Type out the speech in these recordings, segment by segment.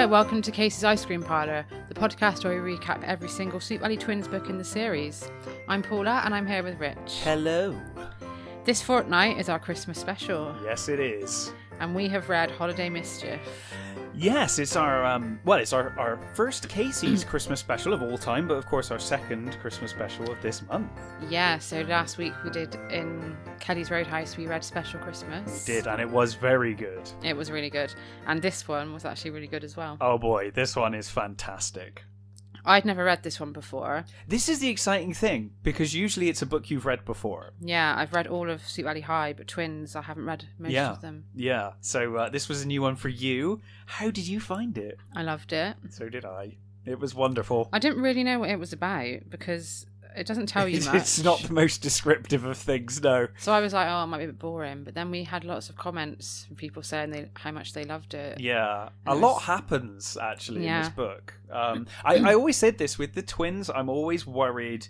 Hello, welcome to Casey's Ice Cream Parlor, the podcast where we recap every single Sweet Valley Twins book in the series. I'm Paula and I'm here with Rich. Hello. This fortnight is our Christmas special. Yes, it is. And we have read Holiday Mischief. Yes, it's our first Casey's Christmas special of all time, but of course our second Christmas special of this month. Yeah, so last week we did in Kelly's Roadhouse, we read Special Christmas. We did, and it was very good. It was really good. And this one was actually really good as well. Oh boy, this one is fantastic. I'd never read this one before. This is the exciting thing, because usually it's a book you've read before. Yeah, I've read all of Sweet Valley High, but Twins, I haven't read most of them. Yeah, so this was a new one for you. How did you find it? I loved it. So did I. It was wonderful. I didn't really know what it was about, because it doesn't tell you much. It's not the most descriptive of things, no. So I was like, oh, it might be a bit boring. But then we had lots of comments from people saying how much they loved it. Yeah, a lot happens, actually, in this book. I always said this with the Twins. I'm always worried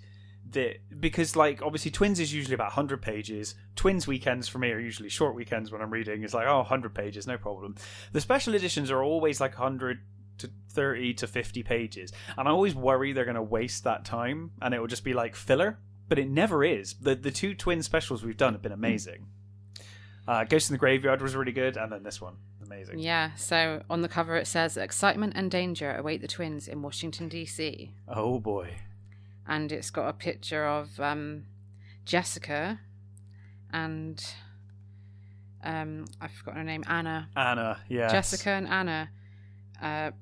that, because, like, obviously Twins is usually about 100 pages. Twins weekends for me are usually short weekends when I'm reading. It's like, 100 pages, no problem. The special editions are always like 100 to 30 to 50 pages, and I always worry they're going to waste that time and it will just be like filler, but it never is. The two Twin specials we've done have been amazing. Ghost in the Graveyard was really good, and then this one, amazing. Yeah, so on the cover it says, excitement and danger await the twins in Washington DC. Oh boy. And it's got a picture of Jessica and I've forgotten her name, Anna, yes. Jessica and Anna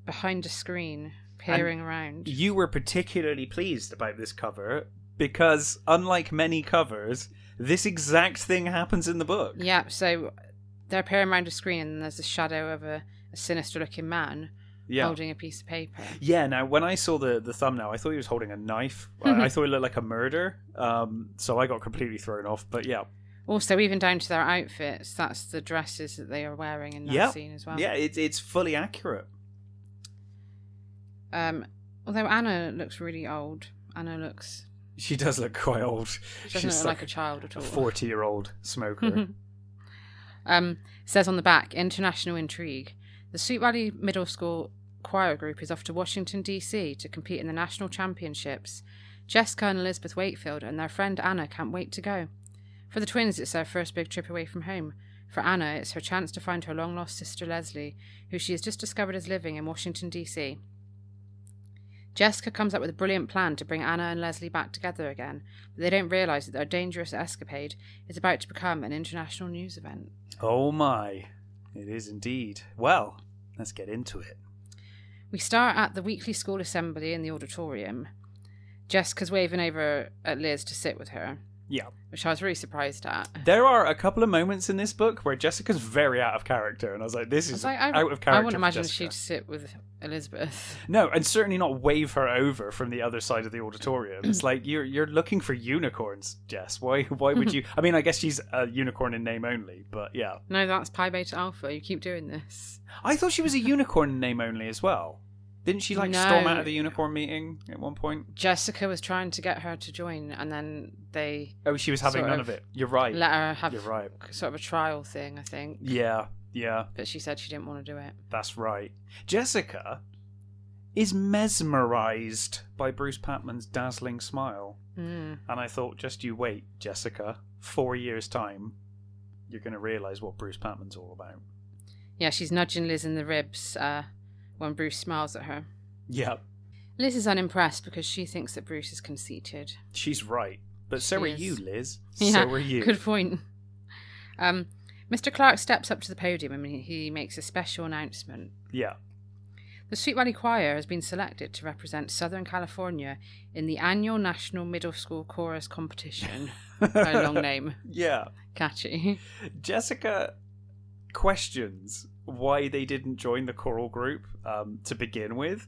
behind a screen, peering around. You were particularly pleased about this cover because, unlike many covers, this exact thing happens in the book. Yeah, so they're peering around a screen and there's the shadow of a sinister-looking man holding a piece of paper. Yeah, now, when I saw the thumbnail, I thought he was holding a knife. I thought it looked like a murder, so I got completely thrown off, but yeah. Also, even down to their outfits, that's the dresses that they are wearing in that scene as well. Yeah, it's fully accurate. Although Anna looks really old. She does look quite old. She doesn't look like a child at all. A 40-year-old smoker. Says on the back, international intrigue. The Sweet Valley Middle School choir group is off to Washington, D.C. to compete in the national championships. Jessica and Elizabeth Wakefield and their friend Anna can't wait to go. For the twins, it's their first big trip away from home. For Anna, it's her chance to find her long-lost sister Leslie, who she has just discovered is living in Washington, D.C. Jessica comes up with a brilliant plan to bring Anna and Leslie back together again, but they don't realise that their dangerous escapade is about to become an international news event. Oh my, it is indeed. Well, let's get into it. We start at the weekly school assembly in the auditorium. Jessica's waving over at Liz to sit with her. Yeah. Which I was really surprised at. There are a couple of moments in this book where Jessica's very out of character, and I was like, this is out of character. I wouldn't imagine Jessica. she'd sit with Elizabeth. No, and certainly not wave her over from the other side of the auditorium. It's like, you're looking for unicorns, Jess. Why would you? I mean, I guess she's a unicorn in name only, but yeah. No, that's Pi Beta Alpha. You keep doing this. I thought she was a unicorn in name only as well. Didn't she storm out of the unicorn meeting at one point? Jessica was trying to get her to join, and then they... Oh, she was having none of it. You're right. Let her have sort of a trial thing, I think. Yeah. But she said she didn't want to do it. That's right. Jessica is mesmerised by Bruce Patman's dazzling smile. And I thought, just you wait, Jessica. 4 years' time, you're going to realise what Bruce Patman's all about. Yeah, she's nudging Liz in the ribs when Bruce smiles at her. Yeah. Liz is unimpressed because she thinks that Bruce is conceited. She's right. But so are you, Liz. Yeah, so are you. Good point. Mr. Clark steps up to the podium and he makes a special announcement. Yeah. The Sweet Valley Choir has been selected to represent Southern California in the annual National Middle School Chorus Competition. Very long name. Yeah. Catchy. Jessica questions why they didn't join the choral group to begin with.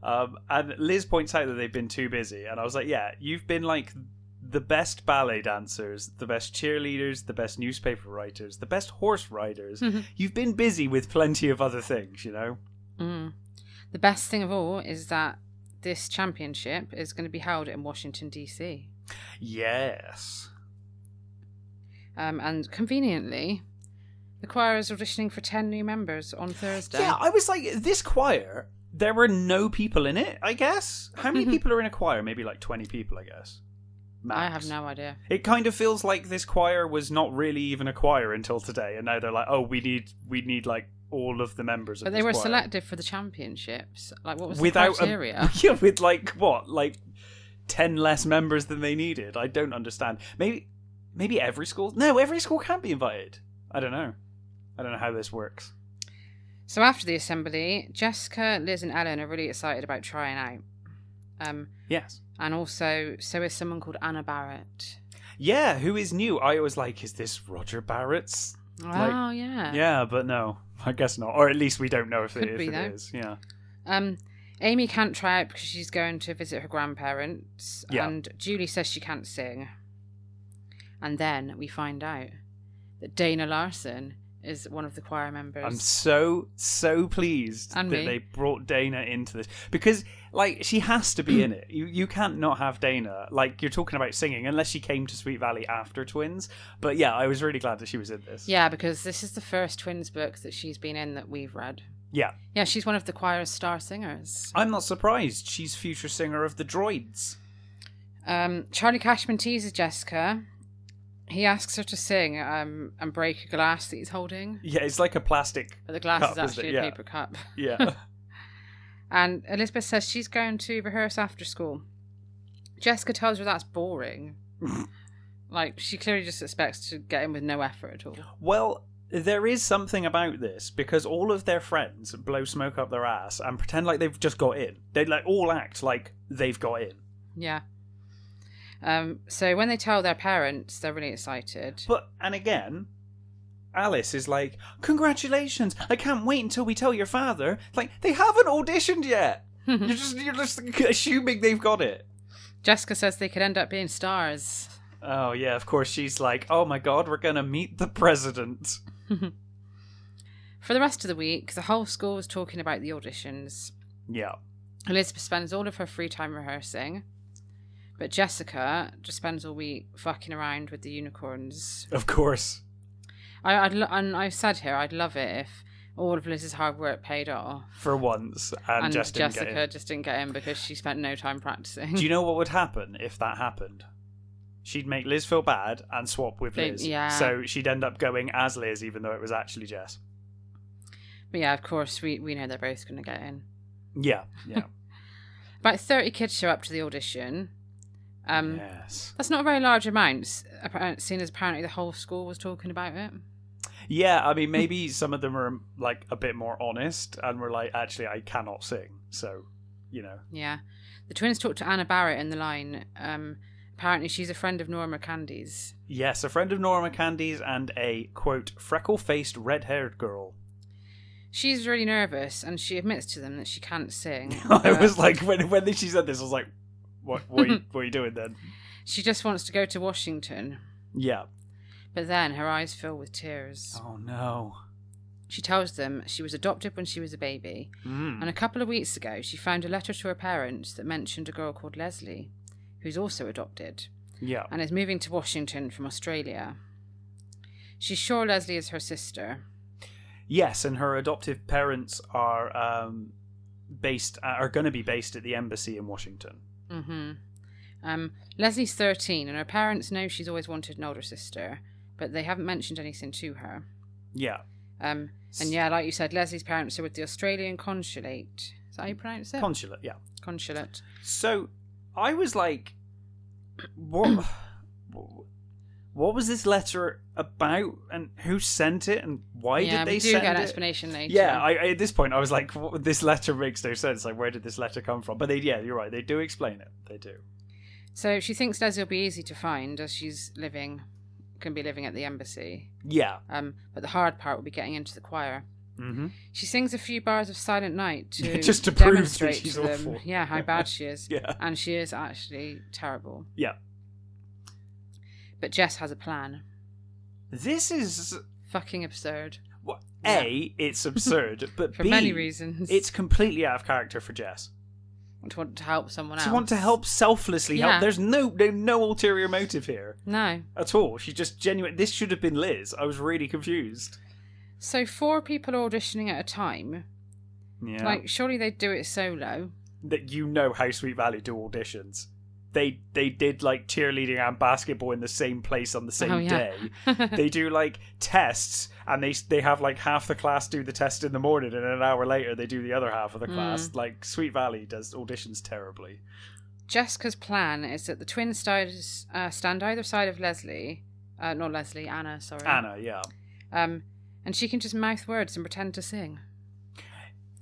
And Liz points out that they've been too busy. And I was like, yeah, you've been like the best ballet dancers, the best cheerleaders, the best newspaper writers, the best horse riders. You've been busy with plenty of other things, you know? The best thing of all is that this championship is going to be held in Washington, D.C. Yes. And conveniently, The choir is auditioning for 10 new members on Thursday. Yeah, I was like, this choir, there were no people in it, I guess. How many people are in a choir? Maybe like 20 people, I guess. Max. I have no idea. It kind of feels like this choir was not really even a choir until today, and now they're like, oh, we need like all of the members of But this they were choir. selected for the championships. Like, what was Without the criteria? Yeah, with like, what? Like 10 less members than they needed. I don't understand. Maybe every school... No, every school can't be invited. I don't know how this works. So after the assembly, Jessica, Liz and Ellen are really excited about trying out. Yes. And also, so is someone called Anna Barrett. Yeah, who is new? I was like, is this Roger Barrett's? Oh, yeah. Yeah, but no, I guess not. Or at least we don't know if it is. Yeah. Amy can't try out because she's going to visit her grandparents. Yeah. And Julie says she can't sing. And then we find out that Dana Larson is one of the choir members. I'm so pleased that they brought Dana into this. Because, like, she has to be in it. You can't not have Dana. Like, you're talking about singing, unless she came to Sweet Valley after Twins. But yeah, I was really glad that she was in this. Yeah, because this is the first Twins book that she's been in that we've read. Yeah. Yeah, she's one of the choir's star singers. I'm not surprised. She's future singer of the Droids. Charlie Cashman teases Jessica. He asks her to sing and break a glass that he's holding. Yeah, it's like a plastic But the glass cup, is actually a paper cup. Yeah. And Elizabeth says she's going to rehearse after school. Jessica tells her that's boring. Like, she clearly just expects to get in with no effort at all. Well, there is something about this, because all of their friends blow smoke up their ass and pretend like they've just got in. They like all act like they've got in. Yeah. So when they tell their parents, they're really excited. And again, Alice is like, congratulations, I can't wait until we tell your father. Like, they haven't auditioned yet. You're just assuming they've got it. Jessica says they could end up being stars. Oh yeah, of course. She's like, oh my god, we're gonna meet the president. For the rest of the week, the whole school is talking about the auditions. Yeah. Elizabeth spends all of her free time rehearsing. But Jessica just spends all week fucking around with the unicorns. Of course. And I said here, I'd love it if all of Liz's hard work paid off. For once. And Jessica just didn't get in because she spent no time practicing. Do you know what would happen if that happened? She'd make Liz feel bad and swap with Liz. Yeah. So she'd end up going as Liz, even though it was actually Jess. But yeah, of course, we know they're both going to get in. Yeah. About 30 kids show up to the audition. Yes. That's not a very large amount, seeing as apparently the whole school was talking about it. Yeah, I mean, maybe some of them are like a bit more honest and were like, actually, I cannot sing. So, you know. Yeah. The twins talk to Anna Barrett in the line. Apparently she's a friend of Norma Candy's. Yes, a friend of Norma Candy's and a, quote, freckle-faced, red-haired girl. She's really nervous and she admits to them that she can't sing. I was like, when she said this, I was like, what are you doing then? She just wants to go to Washington. Yeah. But then her eyes fill with tears. Oh no. She tells them she was adopted when she was a baby. And a couple of weeks ago she found a letter to her parents that mentioned a girl called Leslie, who's also adopted. Yeah. And is moving to Washington from Australia. She's sure Leslie is her sister. Yes, and her adoptive parents are going to be based at the embassy in Washington. Leslie's 13 and her parents know she's always wanted an older sister, but they haven't mentioned anything to her. Yeah. And yeah, like you said, Leslie's parents are with the Australian consulate. Is that how you pronounce it? Consulate, yeah. Consulate. So I was like, what was this letter about, and who sent it, and why did they send it? Yeah, we do get an explanation later. Yeah, at this point I was like, this letter makes no sense. Like, where did this letter come from? But you're right, they do explain it. They do. So she thinks Leslie will be easy to find as she's can be living at the embassy. Yeah. But the hard part will be getting into the choir. Mm-hmm. She sings a few bars of Silent Night to just to demonstrate prove that she's to them, awful. Yeah, how bad she is. Yeah. And she is actually terrible. Yeah. But Jess has a plan. This is fucking absurd. Well, A, it's absurd, but for B, many reasons. It's completely out of character for Jess. To want to help someone else. To want to help selflessly help. There's no ulterior motive here. No. At all. She just genuine. This should have been Liz. I was really confused. So 4 people auditioning at a time. Yeah. Like, surely they'd do it solo. That how Sweet Valley do auditions. They did like cheerleading and basketball in the same place on the same day. They do like tests, and they have like half the class do the test in the morning, and an hour later they do the other half of the class. Like Sweet Valley does auditions terribly. Jessica's plan is that the twins stand either side of Leslie, not Leslie, Anna. Sorry, Anna. Yeah. And she can just mouth words and pretend to sing.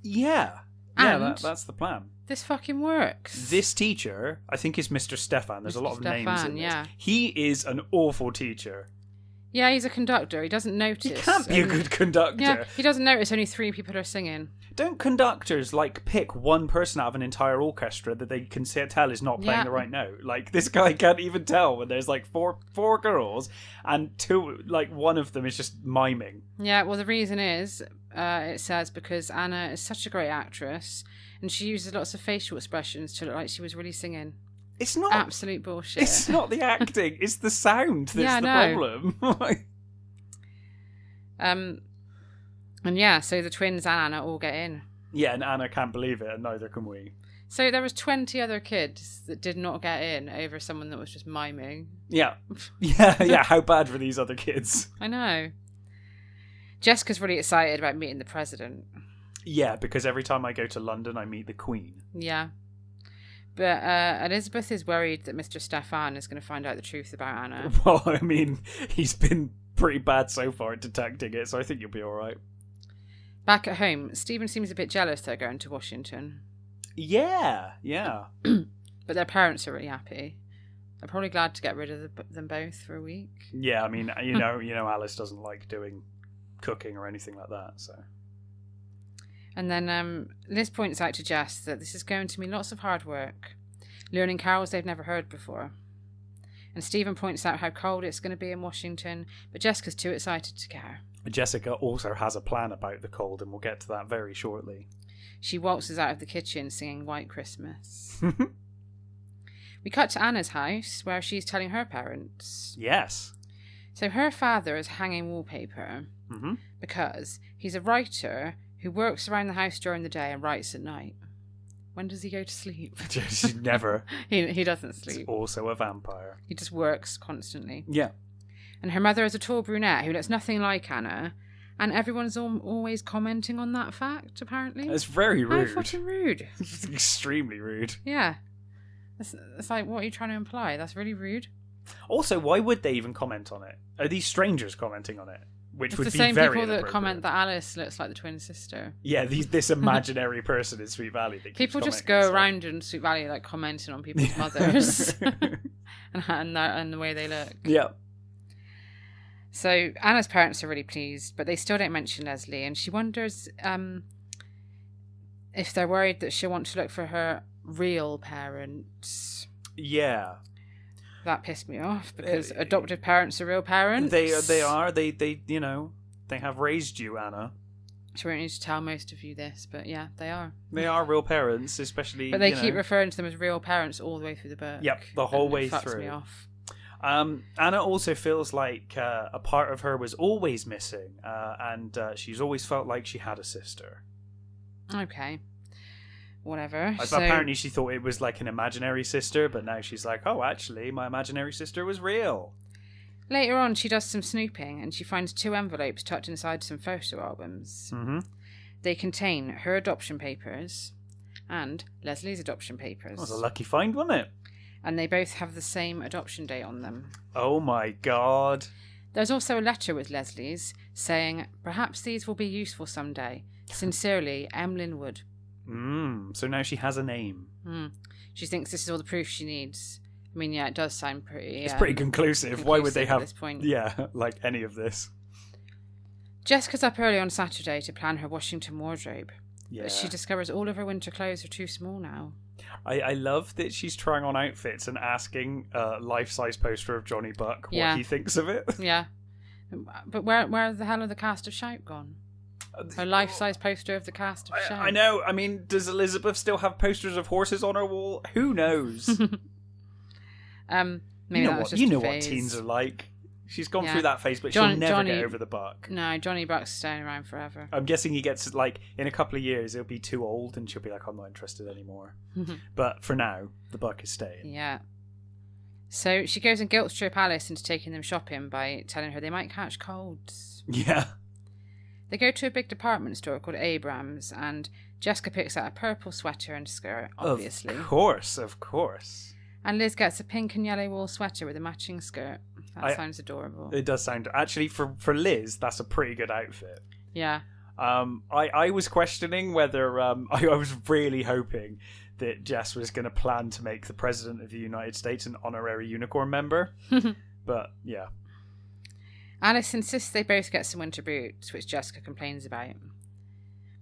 Yeah. Yeah, that's the plan. This fucking works. This teacher, I think, is Mr. Stefan. There's a lot of names in this. Yeah. He is an awful teacher. Yeah, he's a conductor. He doesn't notice. He can't be a good conductor. Yeah, he doesn't notice only 3 people are singing. Don't conductors, like, pick one person out of an entire orchestra that they can tell is not playing the right note? Like, this guy can't even tell when there's, like, four girls and 2, like, one of them is just miming. Yeah, well, the reason is, it says, because Anna is such a great actress and she uses lots of facial expressions to look like she was really singing. It's not absolute bullshit. It's not the acting; it's the sound that's the problem. And yeah, so the twins and Anna all get in. Yeah, and Anna can't believe it, and neither can we. So there was 20 other kids that did not get in over someone that was just miming. Yeah, yeah. How bad for these other kids? I know. Jessica's really excited about meeting the president. Yeah, because every time I go to London, I meet the Queen. Yeah. But Elizabeth is worried that Mr. Stefan is going to find out the truth about Anna. Well, I mean, he's been pretty bad so far at detecting it, so I think you'll be all right. Back at home, Stephen seems a bit jealous they're going to Washington. Yeah. But their parents are really happy. They're probably glad to get rid of them both for a week. Yeah, I mean, you know, Alice doesn't like doing cooking or anything like that, so... And then Liz points out to Jess that this is going to mean lots of hard work, learning carols they've never heard before. And Stephen points out how cold it's going to be in Washington, but Jessica's too excited to care. Jessica also has a plan about the cold, and we'll get to that very shortly. She waltzes out of the kitchen singing White Christmas. We cut to Anna's house, where she's telling her parents. Yes. So her father is hanging wallpaper because he's a writer who works around the house during the day and writes at night. When does he go to sleep? Never. He doesn't sleep. He's also a vampire. He just works constantly. Yeah. And her mother is a tall brunette who looks nothing like Anna, and everyone's always commenting on that fact, apparently. It's very rude. How fucking rude. It's extremely rude. Yeah. It's like, what are you trying to imply? That's really rude. Also, why would they even comment on it? Are these strangers commenting on it? Which it's would the be same very people that inappropriate. comment that Alice looks like the twin sister. Yeah, this imaginary person in Sweet Valley. That people just go around in Sweet Valley like commenting on people's mothers and the way they look. Yeah. So Anna's parents are really pleased, but they still don't mention Leslie, and she wonders if they're worried that she'll want to look for her real parents. Yeah. That pissed me off because adoptive parents are real parents. They are. They you know, they have raised you, Anna. She won't need to tell most of you this, but yeah, they are. They are real parents, especially. But they keep referring to them as real parents all the way through the book. Yep, the whole way through. It fucks me off. Anna also feels like a part of her was always missing, and she's always felt like she had a sister. Okay. Whatever. Apparently she thought it was like an imaginary sister, but now she's like, oh, actually, my imaginary sister was real. Later on, she does some snooping, and she finds 2 envelopes tucked inside some photo albums. Mm-hmm. They contain her adoption papers and Leslie's adoption papers. That was a lucky find, wasn't it? And they both have the same adoption date on them. Oh my god. There's also a letter with Leslie's saying, perhaps these will be useful someday. Sincerely, Emlyn Wood. So now she has a name. She thinks this is all the proof she needs. I mean, yeah, it does sound pretty... It's pretty conclusive. Why would they have... At this point. Yeah, like any of this. Jessica's up early on Saturday to plan her Washington wardrobe. Yeah. But she discovers all of her winter clothes are too small now. I love that she's trying on outfits and asking a life-size poster of Johnny Buck what he thinks of it. Yeah. But where the hell are the cast of Shout gone? A life-size poster of the cast of Shout. I know. I mean, does Elizabeth still have posters of horses on her wall? Who knows? Maybe that was just you know a what phase. teens are like. She's gone through that phase, but she'll never get over the buck. No, Johnny Buck's staying around forever. I'm guessing he gets, like, in a couple of years, he'll be too old and she'll be like, I'm not interested anymore. But for now, the buck is staying. Yeah. So she goes and guilt trip Alice into taking them shopping by telling her they might catch colds. Yeah. They go to a big department store called Abrams, and Jessica picks out a purple sweater and skirt, obviously. Of course. And Liz gets a pink and yellow wool sweater with a matching skirt. That sounds adorable. It does sound... Actually, for Liz, that's a pretty good outfit. Yeah. I was questioning whether... I was really hoping that Jess was going to plan to make the President of the United States an honorary unicorn member. But, yeah. Alice insists they both get some winter boots, which Jessica complains about.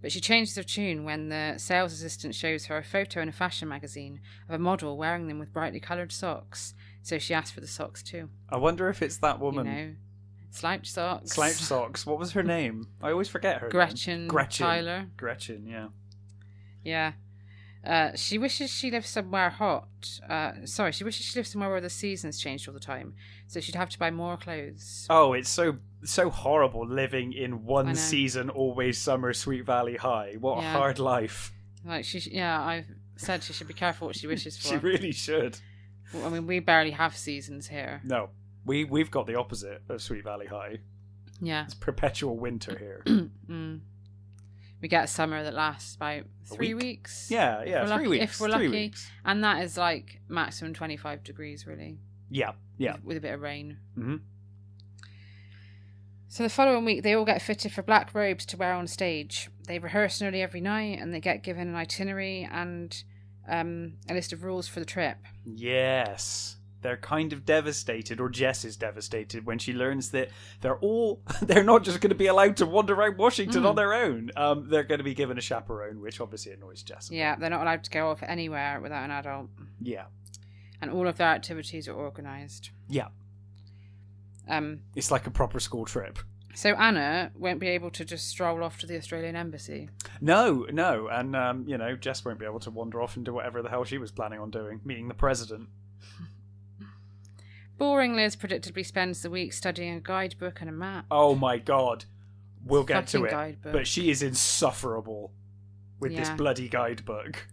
But she changes her tune when the sales assistant shows her a photo in a fashion magazine of a model wearing them with brightly coloured socks. So she asks for the socks too. I wonder if it's that woman. You know, slouch socks. Slouch socks. What was her name? I always forget her name. Gretchen Tyler. Gretchen, yeah. Yeah. She wishes she lived somewhere hot. She wishes she lived somewhere where the seasons changed all the time, so she'd have to buy more clothes. Oh, it's so horrible living in one season, always summer, Sweet Valley High. What a hard life. Like I've said she should be careful what she wishes for. She really should. I mean, we barely have seasons here. No, we've got the opposite of Sweet Valley High. Yeah, it's perpetual winter here. We get a summer that lasts about 3 weeks. Yeah, 3 weeks. If we're lucky. And that is like maximum 25 degrees, really. Yeah. With a bit of rain. Mm-hmm. So the following week, they all get fitted for black robes to wear on stage. They rehearse nearly every night, and they get given an itinerary and a list of rules for the trip. Yes. They're kind of devastated, or Jess is devastated when she learns that they're not just going to be allowed to wander around Washington on their own. They're going to be given a chaperone, which obviously annoys Jess. Yeah, they're not allowed to go off anywhere without an adult. Yeah. And all of their activities are organised. Yeah. It's like a proper school trip. So Anna won't be able to just stroll off to the Australian embassy. No. And, Jess won't be able to wander off and do whatever the hell she was planning on doing, meeting the president. Boring Liz predictably spends the week studying a guidebook and a map. Oh my god. We'll get to it. Guidebook. But she is insufferable with this bloody guidebook.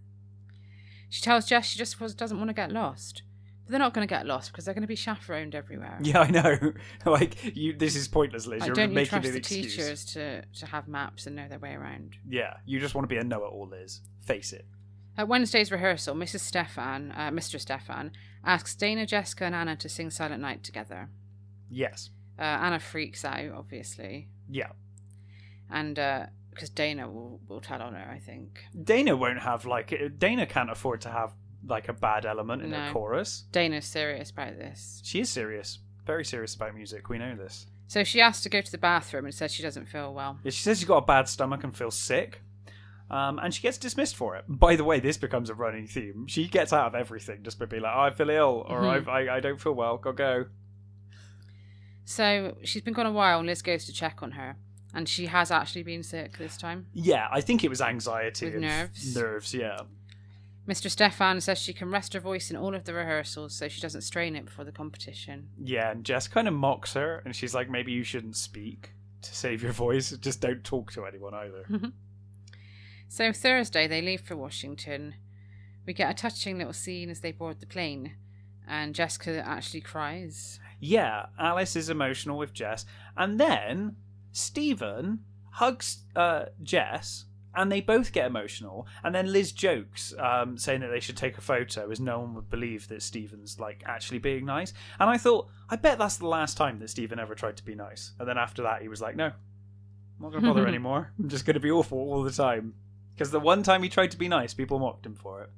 She tells Jess she just doesn't want to get lost. But they're not going to get lost because they're going to be chaperoned everywhere. Yeah, I know. This is pointless, Liz. You're don't making you trust an the excuse. teachers to have maps and know their way around? Yeah, you just want to be a know-it-all, Liz. Face it. At Wednesday's rehearsal, Mr. Stefan, asks Dana, Jessica and Anna to sing Silent Night together. Yes. Anna freaks out, obviously. Yeah. And because Dana will tell on her, I think. Dana won't have, Dana can't afford to have, a bad element in her chorus. Dana's serious about this. She is serious. Very serious about music. We know this. So she asks to go to the bathroom and says she doesn't feel well. Yeah, she says she's got a bad stomach and feels sick. And she gets dismissed for it. By the way, this becomes a running theme. She gets out of everything just by being like, I feel ill, or I don't feel well, go. So she's been gone a while, and Liz goes to check on her. And she has actually been sick this time. Yeah, I think it was anxiety. With nerves. Nerves, yeah. Mr. Stefan says she can rest her voice in all of the rehearsals so she doesn't strain it before the competition. Yeah, and Jess kind of mocks her, and she's like, maybe you shouldn't speak to save your voice. Just don't talk to anyone either. So Thursday, they leave for Washington. We get a touching little scene as they board the plane, and Jessica actually cries. Yeah, Alice is emotional with Jess, and then Stephen hugs Jess, and they both get emotional, and then Liz jokes, saying that they should take a photo, as no one would believe that Stephen's actually being nice. And I thought, I bet that's the last time that Stephen ever tried to be nice. And then after that, he was like, no, I'm not going to bother anymore. I'm just going to be awful all the time. Because the one time he tried to be nice, people mocked him for it.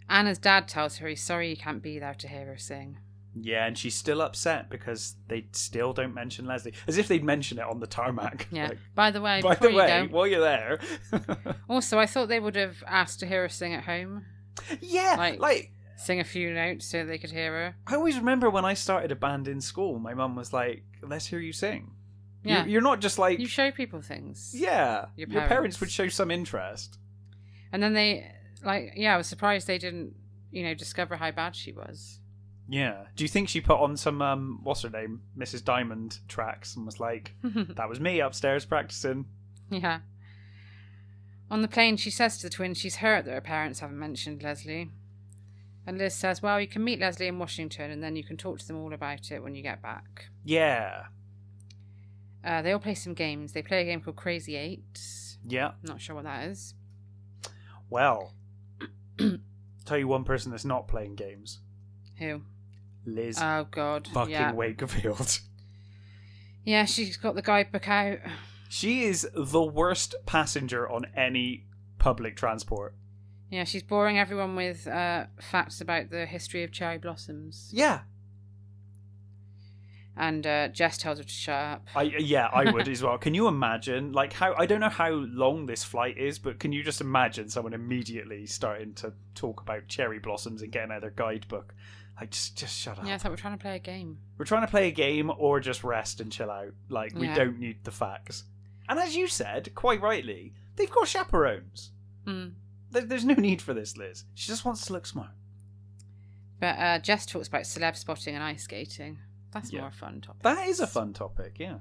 Anna's dad tells her he's sorry he can't be there to hear her sing. Yeah, and she's still upset because they still don't mention Leslie. As if they'd mention it on the tarmac. Yeah. By the way, while you're there. Also, I thought they would have asked to hear her sing at home. Yeah, sing a few notes so they could hear her. I always remember when I started a band in school, my mum was like, let's hear you sing. Yeah. You're not just you show people things. Yeah. Your parents would show some interest. And then they, I was surprised they didn't, discover how bad she was. Yeah. Do you think she put on some, what's her name, Mrs. Diamond tracks and was like, that was me upstairs practicing? Yeah. On the plane, she says to the twins she's hurt that her parents haven't mentioned Leslie. And Liz says, well, you can meet Leslie in Washington and then you can talk to them all about it when you get back. Yeah. They all play some games. They play a game called Crazy 8. Yeah. Not sure what that is. Well, tell you one person that's not playing games. Who? Liz. Oh, God. Fucking Wakefield. Yeah, she's got the guidebook out. She is the worst passenger on any public transport. Yeah, she's boring everyone with facts about the history of cherry blossoms. Yeah. And Jess tells her to shut up. I would as well. Can you imagine, like, how, I don't know how long this flight is, but can you just imagine someone immediately starting to talk about cherry blossoms and getting out their guidebook? Like, just shut up. Yeah, it's like we're trying to play a game. We're trying to play a game or just rest and chill out. Like, we don't need the facts. And as you said, quite rightly, they've got chaperones. There's no need for this, Liz. She just wants to look smart. But Jess talks about celeb spotting and ice skating. That's more a fun topic. That is a fun topic, yeah.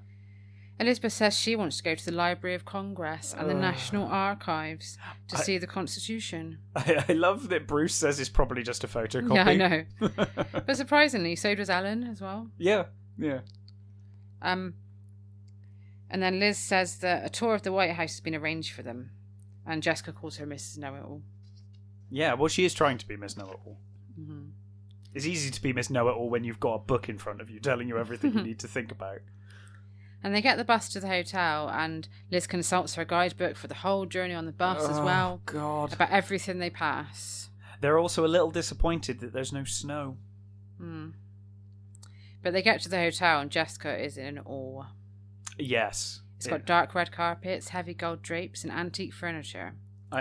Elizabeth says she wants to go to the Library of Congress and the National Archives to see the Constitution. I love that Bruce says it's probably just a photocopy. Yeah, I know. But surprisingly, so does Ellen as well. Yeah. And then Liz says that a tour of the White House has been arranged for them. And Jessica calls her Mrs. Know-It-All. Yeah, well, she is trying to be Miss Know-It-All. Mm-hmm. It's easy to be Miss Know-It-All when you've got a book in front of you telling you everything you need to think about. And they get the bus to the hotel, and Liz consults her guidebook for the whole journey on the bus as well. Oh, God. About everything they pass. They're also a little disappointed that there's no snow. But they get to the hotel, and Jessica is in awe. Yes. It's got dark red carpets, heavy gold drapes, and antique furniture. Do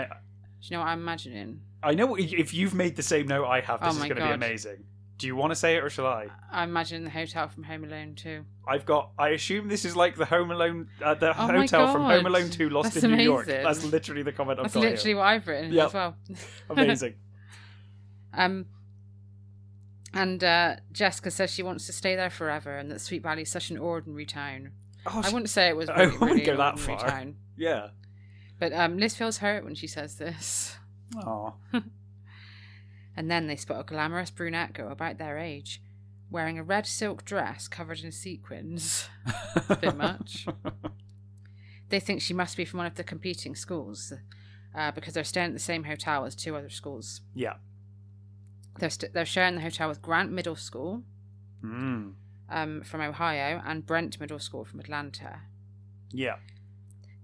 you know what I'm imagining? I know. If you've made the same note I have, this is going to be amazing. Do you want to say it or shall I? I imagine the hotel from Home Alone 2. I assume this is like the Home Alone, hotel from Home Alone 2 Lost in New York. That's literally the comment I've got. That's literally what I've written as well. Amazing. And Jessica says she wants to stay there forever and that Sweet Valley is such an ordinary town. I wouldn't say it was really, I wouldn't go an that far. town. Yeah. But Liz feels hurt when she says this. Aww. And then they spot a glamorous brunette girl about their age, wearing a red silk dress covered in sequins. A bit much. They think she must be from one of the competing schools, because they're staying at the same hotel as two other schools. Yeah. They're sharing the hotel with Grant Middle School from Ohio and Brent Middle School from Atlanta. Yeah.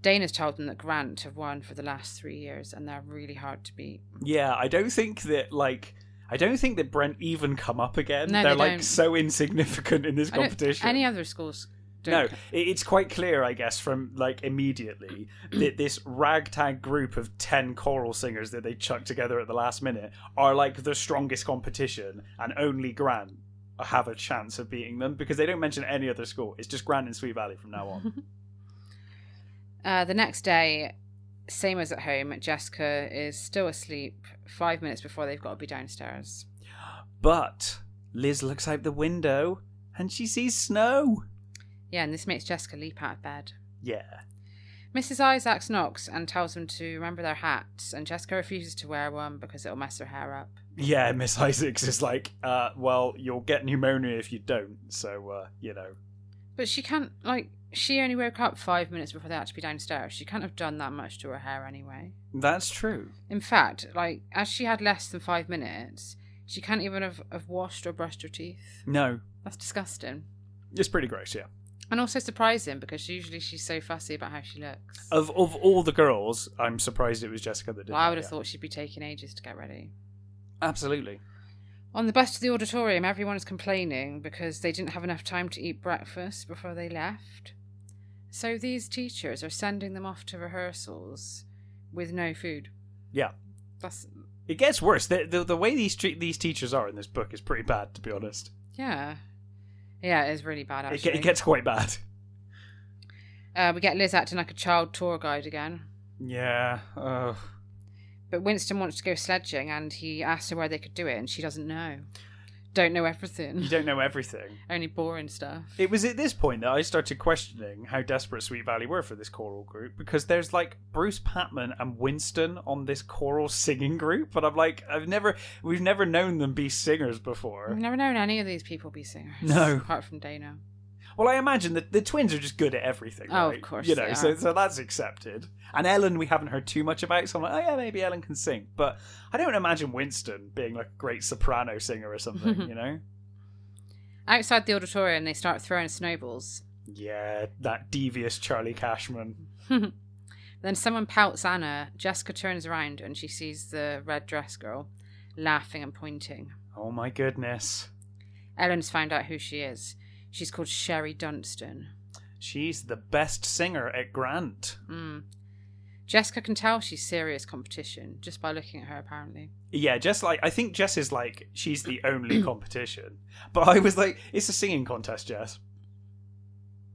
Dana's told them that Grant have won for the last 3 years and they're really hard to beat. Yeah, I don't think that Brent even come up again. No, they're they like don't. So insignificant in this competition. Any other schools don't. No, it's quite clear, I guess, from like immediately that this ragtag group of 10 choral singers that they chucked together at the last minute are like the strongest competition, and only Grant have a chance of beating them because they don't mention any other school. It's just Grant and Sweet Valley from now on. The next day, same as at home, Jessica is still asleep 5 minutes before they've got to be downstairs. But Liz looks out the window and she sees snow. Yeah, and this makes Jessica leap out of bed. Yeah. Mrs. Isaacs knocks and tells them to remember their hats, and Jessica refuses to wear one because it'll mess her hair up. Yeah, Miss Isaacs is like, well, you'll get pneumonia if you don't, so, you know. But she can't, she only woke up 5 minutes before they had to be downstairs. She can't have done that much to her hair anyway. That's true. In fact, as she had less than 5 minutes, she can't even have washed or brushed her teeth. No. That's disgusting. It's pretty gross, yeah. And also surprising, because usually she's so fussy about how she looks. Of all the girls, I'm surprised it was Jessica that did that. I would have thought she'd be taking ages to get ready. Absolutely. On the bus to the auditorium, everyone is complaining because they didn't have enough time to eat breakfast before they left. So these teachers are sending them off to rehearsals with no food. Yeah. It gets worse. The way these teachers are in this book is pretty bad, to be honest. Yeah. Yeah, it is really bad, actually. It gets quite bad. We get Liz acting like a child tour guide again. Yeah. But Winston wants to go sledging, and he asks her where they could do it, and she doesn't know. don't know everything. You don't know everything. Only boring stuff. It was at this point that I started questioning how desperate Sweet Valley were for this choral group, because there's like Bruce Patman and Winston on this choral singing group, and I'm like, we've never known them be singers before. We've never known any of these people be singers. No. Apart from Dana. Well, I imagine that the twins are just good at everything, right? Oh, of course. You know, so that's accepted. And Ellen, we haven't heard too much about, so I'm like, oh yeah, maybe Ellen can sing. But I don't imagine Winston being like a great soprano singer or something, you know? Outside the auditorium, they start throwing snowballs. Yeah, that devious Charlie Cashman. Then someone pelts Anna. Jessica turns around and she sees the red dress girl laughing and pointing. Oh my goodness. Ellen's found out who she is. She's called Sherry Dunstan. She's the best singer at Grant. Jessica can tell she's serious competition just by looking at her, apparently. Yeah, I think Jess is like, she's the only competition. But I was like, it's a singing contest, Jess.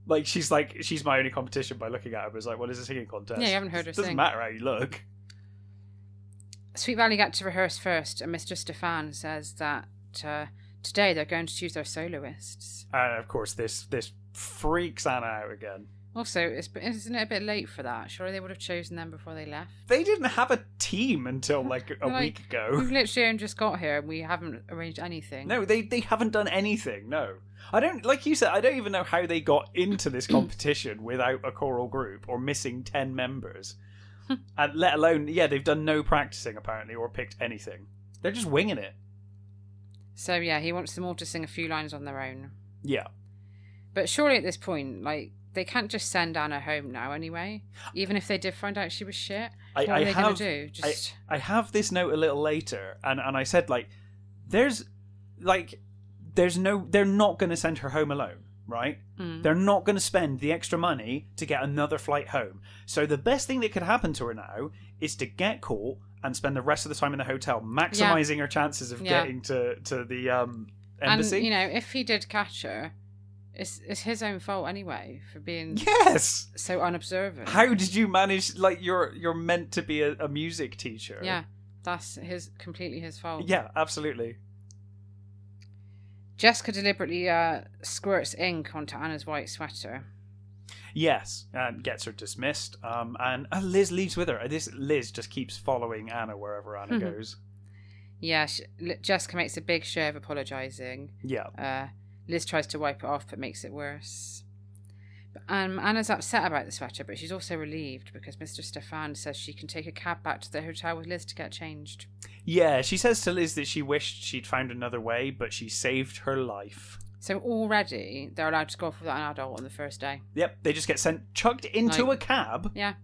Like, she's my only competition by looking at her. I was like, well, it's a singing contest. Yeah, you haven't heard her sing. Doesn't matter how you look. Sweet Valley get to rehearse first, and Mr. Stefan says that today they're going to choose their soloists. And of course, this freaks Anna out again. Also, isn't it a bit late for that? Surely they would have chosen them before they left. They didn't have a team until like a week ago. We've literally only just got here and we haven't arranged anything. No, they haven't done anything. No, I don't. Like you said, I don't even know how they got into this competition without a choral group or missing 10 members, and let alone they've done no practicing apparently or picked anything. They're just winging it. So yeah, he wants them all to sing a few lines on their own. Yeah, but surely at this point, like, they can't just send Anna home now anday, even if they did find out she was shit. What are they going to do? I have this note a little later, and I said, like, they're not going to send her home alone, right? They're not going to spend the extra money to get another flight home. So the best thing that could happen to her now is to get caught and spend the rest of the time in the hotel, maximising her chances of getting to the embassy. And, you know, if he did catch her, it's his own fault anyway for being so unobservant. How did you manage? Like, you're meant to be a music teacher. Yeah, that's completely his fault. Yeah, absolutely. Jessica deliberately squirts ink onto Anna's white sweater. Yes, and gets her dismissed. And Liz leaves with her. Liz just keeps following Anna wherever Anna goes. Yeah, Jessica makes a big show of apologising. Yeah. Liz tries to wipe it off, but makes it worse. Anna's upset about the sweater, but she's also relieved because Mr. Stefan says she can take a cab back to the hotel with Liz to get changed. Yeah, she says to Liz that she wished she'd found another way, but she saved her life. So already they're allowed to go off without an adult on the first day. Yep, they just get chugged into a cab. Yeah,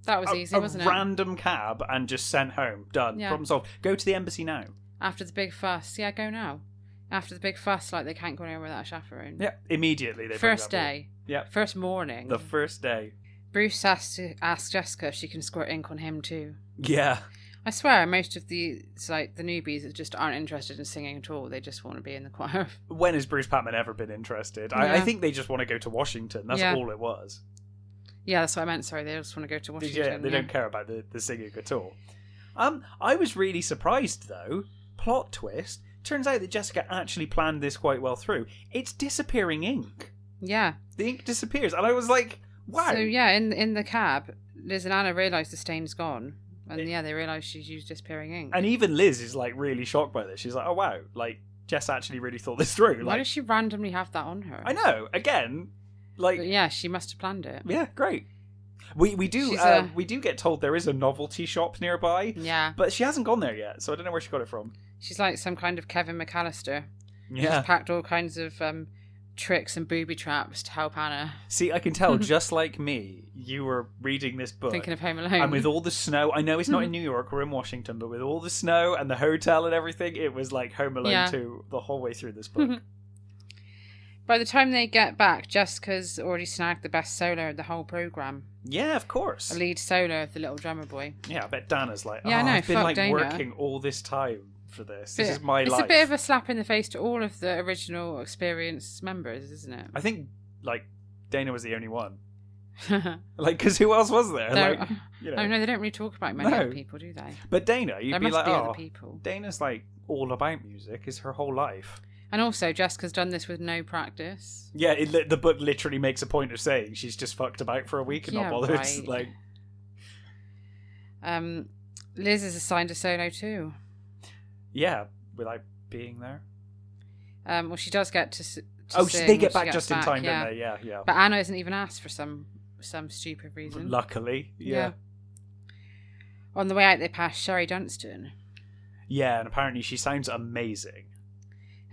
that was easy, wasn't it? A random cab and just sent home. Done. Yeah. Problem solved. Go to the embassy now. After the big fuss. Yeah, go now. After the big fuss, like, they can't go anywhere without a chaperone. Yeah, immediately. First day. Yeah. First morning. The first day. Bruce has to ask Jessica if she can squirt ink on him too. Yeah. I swear, most of the newbies just aren't interested in singing at all. They just want to be in the choir. When has Bruce Patman ever been interested? Yeah. I think they just want to go to Washington. That's all it was. Yeah, that's what I meant. Sorry, they just want to go to Washington. Yeah, they don't care about the singing at all. I was really surprised, though. Plot twist. Turns out that Jessica actually planned this quite well through. It's disappearing ink. Yeah. The ink disappears. And I was like, wow. So, yeah, in the cab, Liz and Anna realise the stain's gone. And, they realise she's used disappearing ink. And even Liz is, like, really shocked by this. She's like, oh, wow. Like, Jess actually really thought this through. Like, why does she randomly have that on her? I know. Again, like... But yeah, she must have planned it. Yeah, great. We do get told there is a novelty shop nearby. Yeah. But she hasn't gone there yet, so I don't know where she got it from. She's like some kind of Kevin McAllister. Yeah. She's packed all kinds of tricks and booby traps to help Anna. See, I can tell, just like me, you were reading this book. Thinking of Home Alone. And with all the snow, I know it's not in New York, we're in Washington, but with all the snow and the hotel and everything, it was like Home Alone 2 the whole way through this book. By the time they get back, Jessica's already snagged the best solo of the whole programme. Yeah, of course. A lead solo of the little drummer boy. Yeah, I bet Dana's like, I know, I've been like Dana. working all this time for this. This is my life. It's a bit of a slap in the face to all of the original experienced members, isn't it? I think, like, Dana was the only one. Like, because who else was there? No, like, you know. Oh, no, they don't really talk about many other people, do they? But Dana, you'd there be must like, be other people. Dana's like all about music, is her whole life. And also, Jessica's done this with no practice. Yeah, the book literally makes a point of saying she's just fucked about for a week and not bothered. Right. Like, Liz is assigned a solo too. Yeah, without being there. Well, she does get to sing. They get back just in time, don't they? Yeah. But Anna isn't even asked for some stupid reason. Luckily, yeah. On the way out, they pass Sherry Dunstan. Yeah, and apparently she sounds amazing.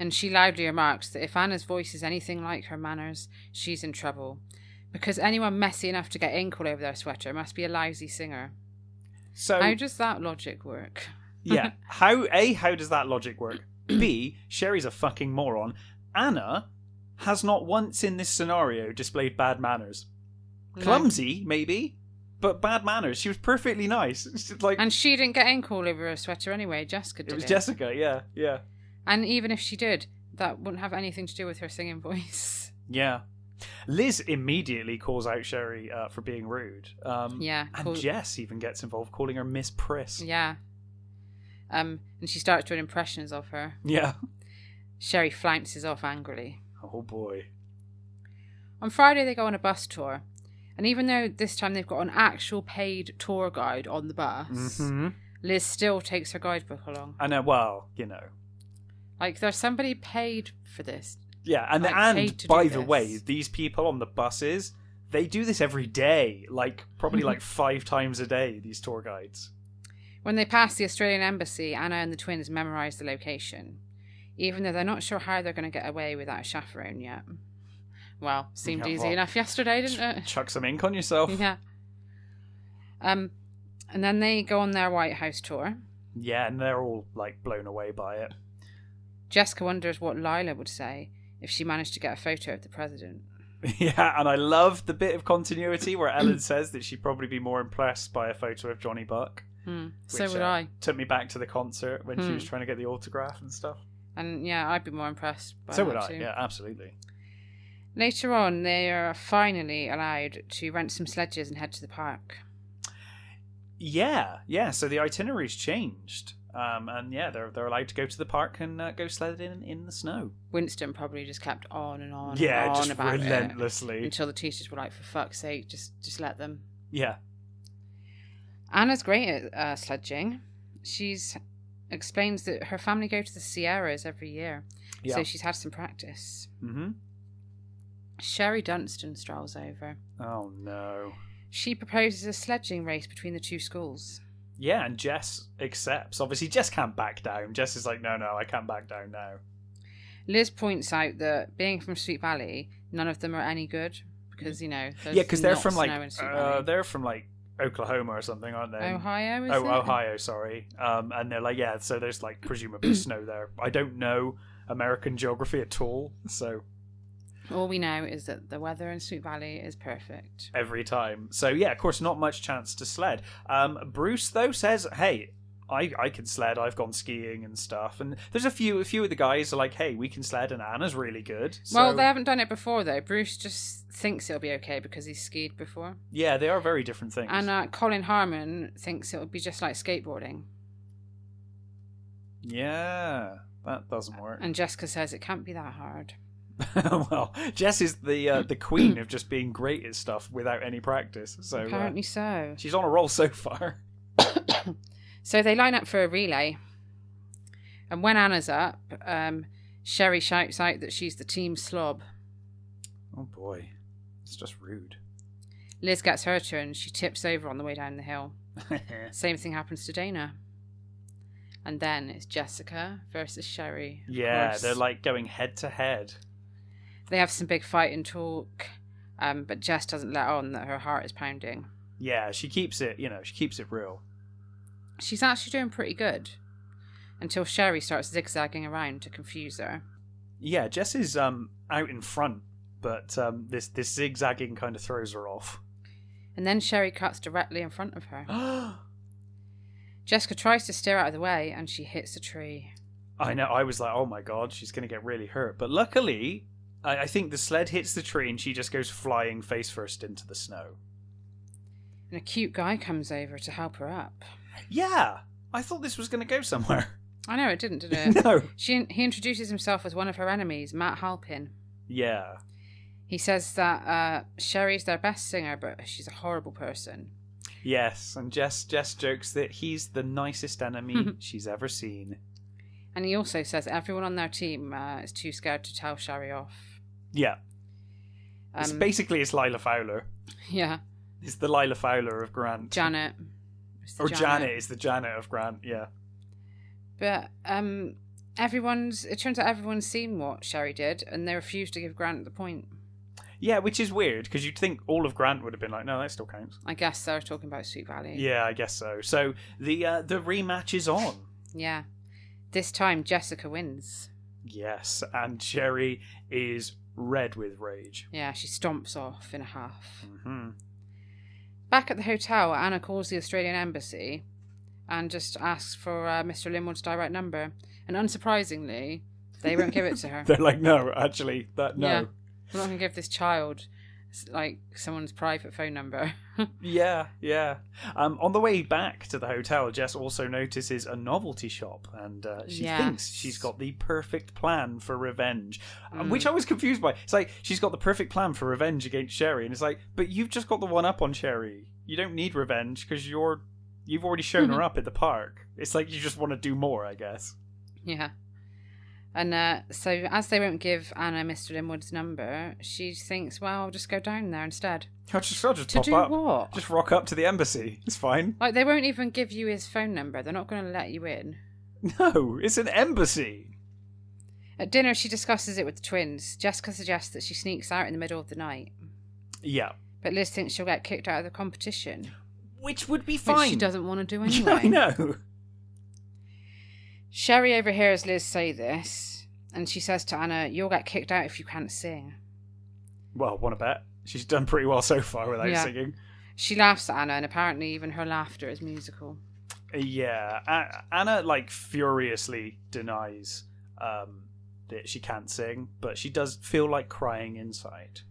And she loudly remarks that if Anna's voice is anything like her manners, she's in trouble. Because anyone messy enough to get ink all over their sweater must be a lousy singer. So how does that logic work? Yeah. How does that logic work? B, Sherry's a fucking moron. Anna has not once in this scenario displayed bad manners. No. Clumsy, maybe, but bad manners. She was perfectly nice. And she didn't get ink all over her sweater anyway. Jessica did. It was Jessica, yeah. And even if she did, that wouldn't have anything to do with her singing voice. Yeah. Liz immediately calls out Sherry for being rude. And Jess even gets involved, calling her Miss Priss. Yeah. And she starts doing impressions of her. Yeah. Sherry flounces off angrily. Oh boy. On Friday they go on a bus tour. And even though this time they've got an actual paid tour guide on the bus, Liz still takes her guidebook along. I know, well, you know. Like, there's somebody paid for this. Yeah, and by the way, these people on the buses, they do this every day. Like, probably like 5 times a day, these tour guides. When they pass the Australian embassy, Anna and the twins memorise the location, even though they're not sure how they're going to get away without a chaperone yet. Well, seemed easy enough yesterday, didn't it? Chuck some ink on yourself. Yeah. And then they go on their White House tour. Yeah, and they're all, like, blown away by it. Jessica wonders what Lila would say if she managed to get a photo of the president. Yeah, and I love the bit of continuity where Ellen says that she'd probably be more impressed by a photo of Johnny Buck. So would I. Took me back to the concert when she was trying to get the autograph and stuff. And yeah, I'd be more impressed by so would that I, too. Yeah, absolutely. Later on, they are finally allowed to rent some sledges and head to the park. Yeah, so the itinerary's changed. And yeah, they're allowed to go to the park and go sledding in the snow. Winston probably just kept on and on and on just about relentlessly. Until the teachers were like, for fuck's sake, just let them. Yeah. Anna's great at sledging. She's explains that her family go to the Sierras every year, so she's had some practice. Sherry Dunstan strolls over. Oh no. She proposes a sledging race between the two schools. Yeah, and Jess accepts. Obviously, Jess can't back down. Jess is like, no, I can't back down now. Liz points out that being from Sweet Valley, none of them are any good because because they're from they're from like Oklahoma or something, aren't they? Ohio, is it? Ohio, sorry. And they're like, yeah, so there's like presumably snow there. I don't know American geography at all, so all we know is that the weather in Sweet Valley is perfect every time. So yeah, of course, not much chance to sled. Bruce though says, hey, I can sled. I've gone skiing and stuff. And there's a few of the guys are like, hey, we can sled, and Anna's really good. So... Well, they haven't done it before though. Bruce just thinks it'll be okay because he's skied before. Yeah, they are very different things. And Colin Harmon thinks it'll be just like skateboarding. Yeah, that doesn't work. And Jessica says it can't be that hard. Well, Jess is the queen of just being great at stuff without any practice. So apparently so. She's on a roll so far. So they line up for a relay. And when Anna's up, Sherry shouts out that she's the team slob. Oh boy. It's just rude. Liz gets her turn. She tips over on the way down the hill. Same thing happens to Dana. And then it's Jessica versus Sherry. Yeah, they're like going head to head. They have some big fight and talk, but Jess doesn't let on that her heart is pounding. Yeah, she keeps it, she keeps it real. She's actually doing pretty good, until Sherry starts zigzagging around to confuse her. Yeah, Jess is out in front, but this zigzagging kind of throws her off. And then Sherry cuts directly in front of her. Jessica tries to steer out of the way, and she hits a tree. I know, I was like, oh my god, she's going to get really hurt. But luckily, I think the sled hits the tree and she just goes flying face first into the snow. And a cute guy comes over to help her up. Yeah, I thought this was going to go somewhere. I know, it didn't, did it? No. He introduces himself as one of her enemies, Matt Halpin. Yeah. He says that Sherry's their best singer, but she's a horrible person. Yes, and Jess jokes that he's the nicest enemy she's ever seen. And he also says everyone on their team is too scared to tell Sherry off. Yeah. It's Lila Fowler. Yeah. It's the Lila Fowler of Grant. Janet. Janet is the Janet of Grant, yeah. But it turns out everyone's seen what Sherry did, and they refuse to give Grant the point. Yeah, which is weird, because you'd think all of Grant would have been like, no, that still counts. I guess they're talking about Sweet Valley. Yeah, I guess so. So the rematch is on. Yeah. This time, Jessica wins. Yes, and Sherry is red with rage. Yeah, she stomps off in a huff. Mm-hmm. Back at the hotel, Anna calls the Australian embassy and just asks for Mr. Linwood's direct number. And unsurprisingly, they won't give it to her. They're like, no, actually, no. Yeah. We're not going to give this child, like, someone's private phone number. Yeah. On the way back to the hotel, Jess also notices a novelty shop, and she thinks she's got the perfect plan for revenge, which I was confused by. It's like, she's got the perfect plan for revenge against Sherry, and it's like, but you've just got the one up on Sherry. You don't need revenge, because you've already shown her up at the park. It's like you just want to do more, I guess. Yeah. And so as they won't give Anna Mr. Linwood's number, she thinks, well, I'll just go down there instead. I'll just pop up. To do what? Just rock up to the embassy. It's fine. Like, they won't even give you his phone number. They're not going to let you in. No, it's an embassy. At dinner, she discusses it with the twins. Jessica suggests that she sneaks out in the middle of the night. Yeah. But Liz thinks she'll get kicked out of the competition. Which would be fine. Which she doesn't want to do anyway. I know. Sherry overhears Liz say this, and she says to Anna, you'll get kicked out if you can't sing. Well, want to bet? She's done pretty well so far without singing. She laughs at Anna, and apparently even her laughter is musical. Yeah. Anna, like, furiously denies that she can't sing, but she does feel like crying inside.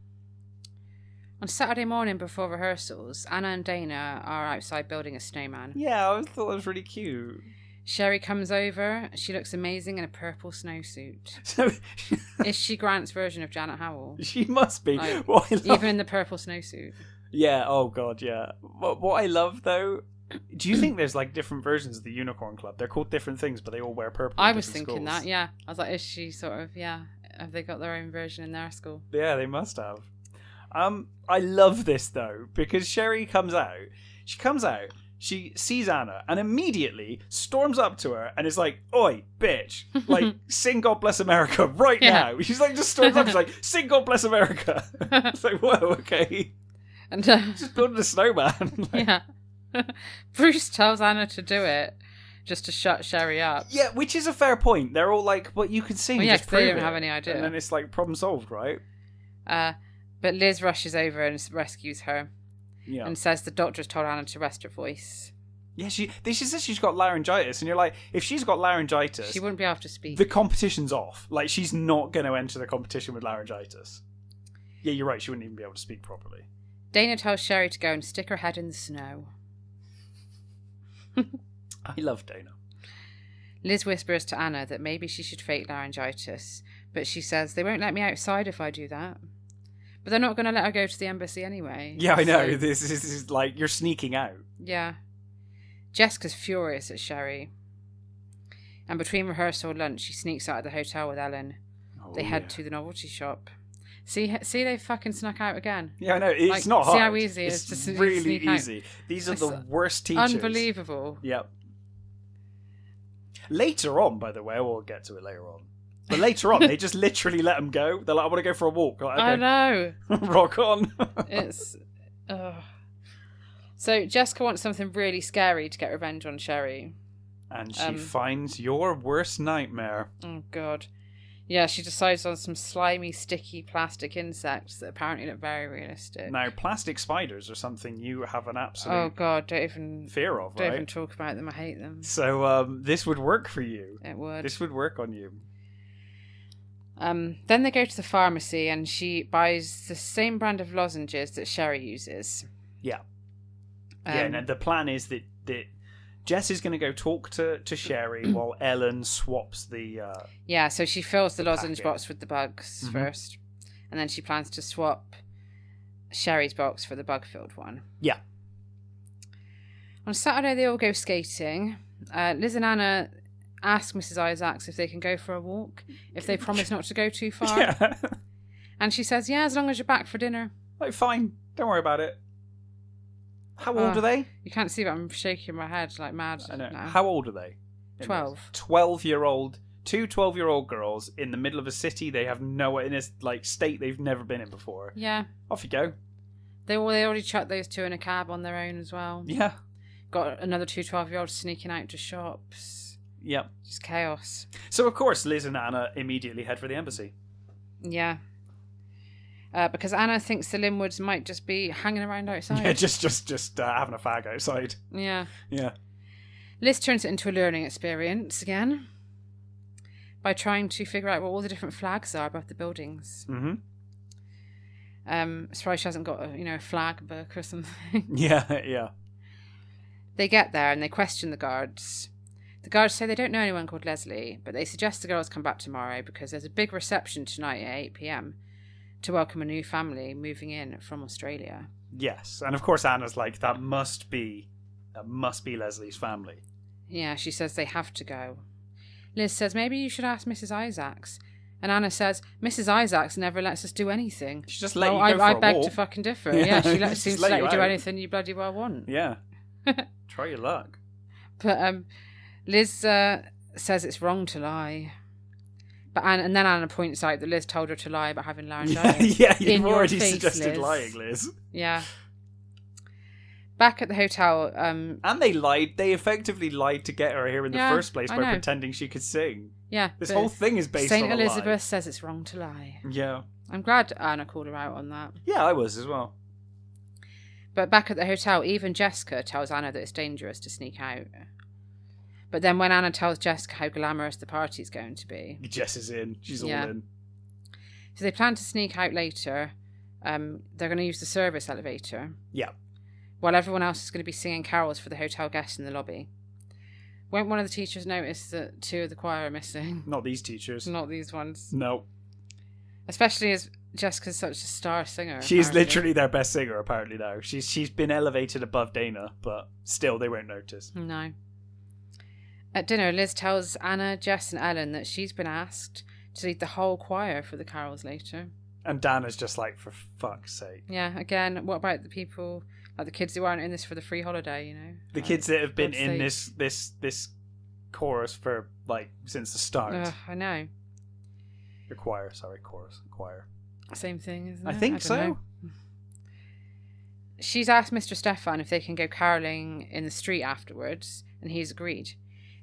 On Saturday morning before rehearsals, Anna and Dana are outside building a snowman. Yeah, I thought that was really cute. Sherry comes over. She looks amazing in a purple snowsuit. So, is she Grant's version of Janet Howell? She must be. Like, even in the purple snowsuit. Yeah, oh god, yeah. What I love, though, do you think there's, like, different versions of the Unicorn Club? They're called different things, but they all wear purple. I was thinking that, yeah. I was like, is she sort of, have they got their own version in their school? Yeah, they must have. I love this, though, because Sherry comes out. She sees Anna and immediately storms up to her and is like, oi, bitch, like, sing God Bless America right now. She's like, just storms up, she's like, sing God Bless America. It's like, whoa, okay. And just building a snowman. Yeah. Bruce tells Anna to do it just to shut Sherry up. Yeah, which is a fair point. They're all like, but you can sing, well, just prove they don't it. have any idea. And then it's like, problem solved, right? But Liz rushes over and rescues her. Yeah. And says the doctor's told Anna to rest her voice. Yeah, she says she's got laryngitis, and you're like, if she's got laryngitis, she wouldn't be able to speak. The competition's off. Like, she's not going to enter the competition with laryngitis. Yeah, you're right. She wouldn't even be able to speak properly. Dana tells Sherry to go and stick her head in the snow. I love Dana. Liz whispers to Anna that maybe she should fake laryngitis, but she says they won't let me outside if I do that. But they're not going to let her go to the embassy anyway. Yeah, I know. This is like, you're sneaking out. Yeah. Jessica's furious at Sherry. And between rehearsal and lunch, she sneaks out of the hotel with Ellen. They head to the novelty shop. See, they fucking snuck out again. Yeah, I know. It's like, not hard. See how easy it is to sneak really out. Easy. These are the worst teachers. Unbelievable. Yep. Later on, by the way, we'll get to it later on. But later on, they just literally let them go. They're like, I want to go for a walk. Like, okay. I know. Rock on. It's... So Jessica wants something really scary to get revenge on Sherry. And she finds your worst nightmare. Oh, God. Yeah, she decides on some slimy, sticky plastic insects that apparently look very realistic. Now, plastic spiders are something you have an absolute oh God, don't even fear of, right? Don't even talk about them. I hate them. So this would work for you. It would. This would work on you. Then they go to the pharmacy and she buys the same brand of lozenges that Sherry uses. Yeah. And the plan is that Jess is going to go talk to Sherry while Ellen swaps the... so she fills the lozenge packet. box with the bugs first. And then she plans to swap Sherry's box for the bug-filled one. Yeah. On Saturday, they all go skating. Liz and Anna ask Mrs. Isaacs if they can go for a walk, if they promise not to go too far. Yeah. And she says, yeah, as long as you're back for dinner. Like, fine. Don't worry about it. How old are they? You can't see, but I'm shaking my head like mad. I know. Now. How old are they? 12. 12-year-old. Two 12-year-old girls in the middle of a city they have in a state they've never been in before. Yeah. Off you go. They already chucked those two in a cab on their own as well. Yeah. Got another two 12-year-olds sneaking out to shops. Yep. Just chaos. So, of course, Liz and Anna immediately head for the embassy. Yeah. Because Anna thinks the Linwoods might just be hanging around outside. Yeah, just having a fag outside. Yeah. Yeah. Liz turns it into a learning experience again by trying to figure out what all the different flags are above the buildings. Mm-hmm. Surprised she hasn't got a flag book or something. Yeah, yeah. They get there and they question the guards. The guards say they don't know anyone called Leslie, but they suggest the girls come back tomorrow because there's a big reception tonight at 8 p.m. to welcome a new family moving in from Australia. Yes, and of course Anna's like, that must be Leslie's family. Yeah, she says they have to go. Liz says, maybe you should ask Mrs. Isaacs. And Anna says, Mrs. Isaacs never lets us do anything. She just let you go for I a beg walk. to fucking differ. Yeah, she seems to let you do out. anything you bloody well want. Yeah. Try your luck. But Liz says it's wrong to lie. And then Anna points out that Liz told her to lie about having laryngitis. Yeah, you've in already your face, suggested Liz. lying, Liz. Yeah. Back at the hotel... and they lied. They effectively lied to get her here in the first place by pretending she could sing. Yeah. This whole thing is based on St. a lie. Elizabeth says it's wrong to lie. Yeah. I'm glad Anna called her out on that. Yeah, I was as well. But back at the hotel, even Jessica tells Anna that it's dangerous to sneak out. But then when Anna tells Jessica how glamorous the party's going to be... Jess is in. She's all in. So they plan to sneak out later. They're going to use the service elevator. Yeah. While everyone else is going to be singing carols for the hotel guests in the lobby. Won't one of the teachers notice that two of the choir are missing? Not these teachers. Not these ones. No. Especially as Jessica's such a star singer. She's literally their best singer, apparently, now. She's been elevated above Dana, but still they won't notice. No. At dinner, Liz tells Anna, Jess and Ellen that she's been asked to lead the whole choir for the carols later. And Dana's just like, for fuck's sake. Yeah, again, what about the people... Like the kids who aren't in this for the free holiday, The kids that have been in this chorus for, since the start. I know. The choir, sorry, chorus, choir. Same thing, isn't it? I think so. Know. She's asked Mr. Stefan if they can go caroling in the street afterwards, and he's agreed.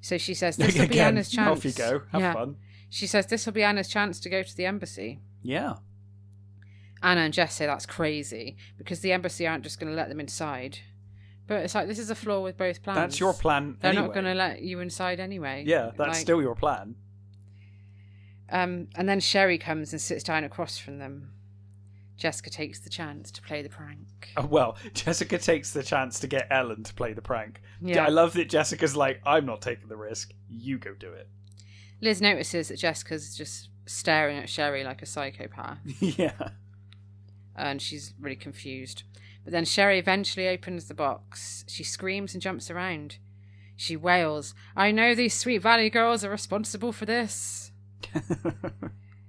So she says, this will be Anna's chance. Off you go, have fun. She says, this will be Anna's chance to go to the embassy. Yeah. Anna and Jess say that's crazy because the embassy aren't just going to let them inside. But it's like, this is a flaw with both plans. That's your plan They're anyway. not going to let you inside anyway. Yeah, that's still your plan. And then Sherry comes and sits down across from them. Jessica takes the chance to play the prank. Oh, well, Jessica takes the chance to get Ellen to play the prank. Yeah. I love that Jessica's like, I'm not taking the risk. You go do it. Liz notices that Jessica's just staring at Sherry like a psychopath. Yeah. And she's really confused. But then Sherry eventually opens the box. She screams and jumps around. She wails, I know these Sweet Valley girls are responsible for this.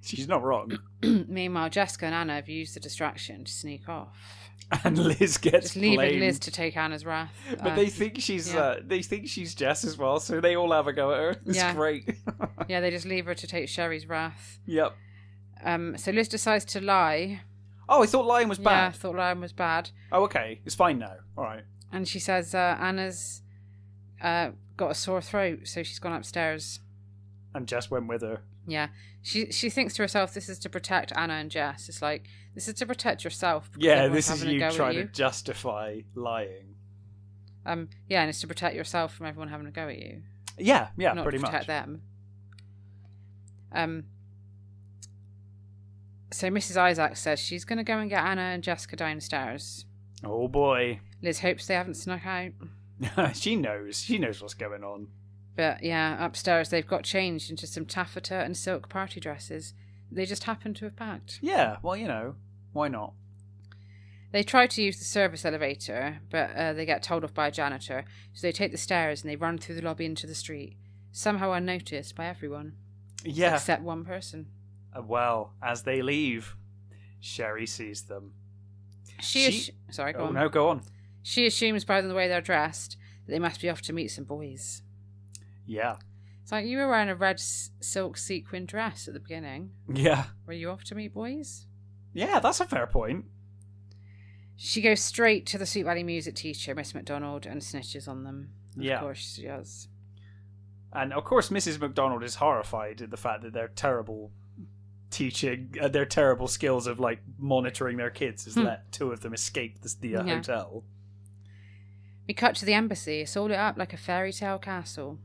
She's not wrong. Meanwhile, Jessica and Anna have used the distraction to sneak off. And Liz gets just leaving blamed. Liz to take Anna's wrath. But they think she's Jess as well, so they all have a go at her. It's great. Yeah, they just leave her to take Sherry's wrath. Yep. So Liz decides to lie. Oh, I thought lying was bad. Yeah, I thought lying was bad. Oh, okay. It's fine now. All right. And she says Anna's got a sore throat, so she's gone upstairs. And Jess went with her. Yeah. She thinks to herself, this is to protect Anna and Jess. It's like, this is to protect yourself. Yeah, this is you trying to justify lying. Yeah, and it's to protect yourself from everyone having a go at you. Yeah, not pretty to protect much. them. So Mrs. Isaacs says she's going to go and get Anna and Jessica downstairs. Oh boy. Liz hopes they haven't snuck out. She knows what's going on. But yeah, upstairs they've got changed into some taffeta and silk party dresses. They just happen to have packed. Yeah, well, why not? They try to use the service elevator, but they get told off by a janitor. So they take the stairs and they run through the lobby into the street, somehow unnoticed by everyone. Yeah. Except one person. Well, as they leave, Sherry sees them. Sorry, go on. No, go on. She assumes by the way they're dressed that they must be off to meet some boys. Yeah. It's like, you were wearing a red silk sequin dress at the beginning. Yeah. Were you off to meet boys? Yeah, that's a fair point. She goes straight to the Sweet Valley music teacher, Miss McDonald, and snitches on them. Of course she does. And of course Mrs. McDonald is horrified at the fact that their terrible teaching, their terrible skills of like monitoring their kids has let two of them escape the hotel. We cut to the embassy. It's all lit up like a fairy tale castle.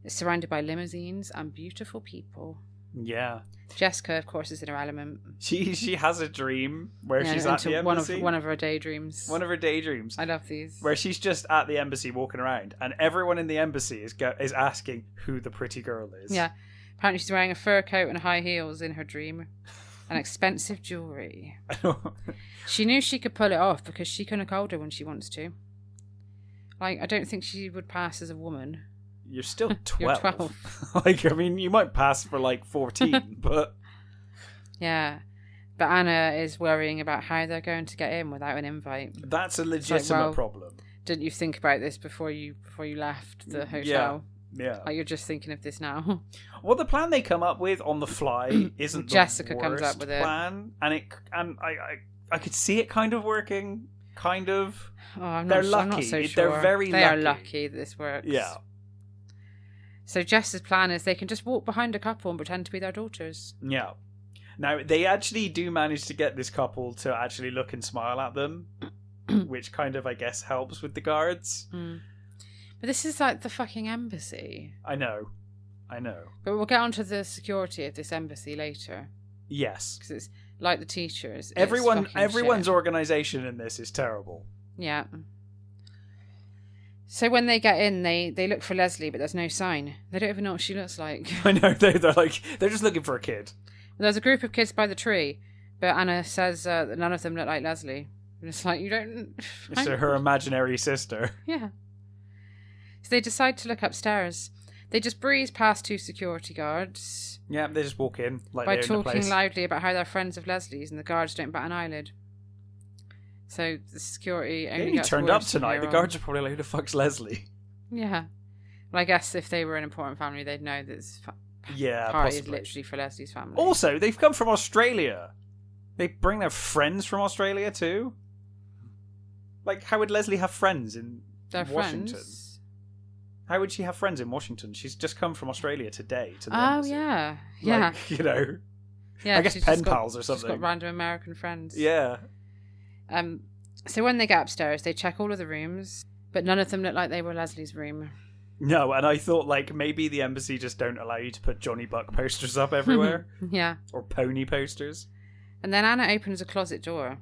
It's surrounded by limousines and beautiful people. Yeah. Jessica, of course, is in her element. She has a dream where she's at the embassy. One of her daydreams. One of her daydreams. I love these. Where she's just at the embassy walking around, and everyone in the embassy is asking who the pretty girl is. Yeah. Apparently she's wearing a fur coat and high heels in her dream. And expensive jewellery. She knew she could pull it off because she can look older when she wants to. Like, I don't think she would pass as a woman. You're still 12. You're 12. Like, I mean, you might pass for like 14, but... Yeah. But Anna is worrying about how they're going to get in without an invite. That's a legitimate problem. Didn't you think about this before you left the hotel? Yeah. Like, you're just thinking of this now. Well, the plan they come up with on the fly isn't Jessica the comes worst up with plan, and I could see it kind of working. Kind of. Oh, They're lucky. I'm not so sure. They're very lucky. They are lucky that this works. Yeah. So Jess's plan is they can just walk behind a couple and pretend to be their daughters. Yeah. Now, they actually do manage to get this couple to actually look and smile at them, which kind of, I guess, helps with the guards. Mm. But this is like the fucking embassy. I know. But we'll get onto the security of this embassy later. Yes. Because it's like the teachers. Everyone's organisation in this is terrible. Yeah. So when they get in, they look for Leslie, but there's no sign. They don't even know what she looks like. I know, they're just looking for a kid. There's a group of kids by the tree, but Anna says that none of them look like Leslie. And it's like, you don't... It's her imaginary sister. Yeah. So they decide to look upstairs. They just breeze past two security guards. Yeah, they just walk in like by they're in the place. talking loudly about how they're friends of Leslie's, and the guards don't bat an eyelid. So the security only gets turned worse up tonight. The guards are probably like, who the fuck's Leslie? Yeah. Well, I guess if they were an important family, they'd know that this party is literally for Leslie's family. Also, they've come from Australia. They bring their friends from Australia too. Like, how would Leslie have friends in Washington? Friends? How would she have friends in Washington? She's just come from Australia today to the embassy. Yeah. Like, Yeah, I guess pen pals or something. She's got random American friends. Yeah. So when they get upstairs, they check all of the rooms, but none of them look like they were Leslie's room. No, and I thought, like, maybe the embassy just don't allow you to put Johnny Buck posters up everywhere. Yeah. Or pony posters. And then Anna opens a closet door,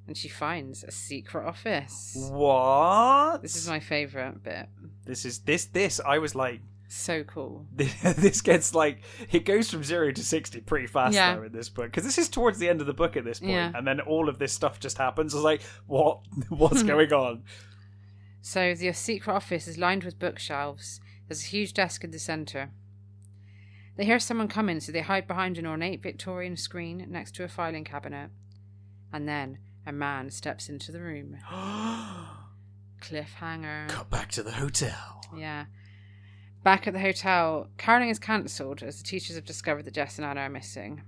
and she finds a secret office. What? This is my favourite bit. This, I was like... So cool. This gets, like... It goes from 0 to 60 pretty fast, though, in this book. Because this is towards the end of the book at this point, and then all of this stuff just happens. I was like, what? What's going on? So the secret office is lined with bookshelves. There's a huge desk in the centre. They hear someone coming, so they hide behind an ornate Victorian screen next to a filing cabinet. And then a man steps into the room. Cliffhanger. Cut back to the hotel. Yeah. Back at the hotel, caroling is cancelled as the teachers have discovered that Jess and Anna are missing.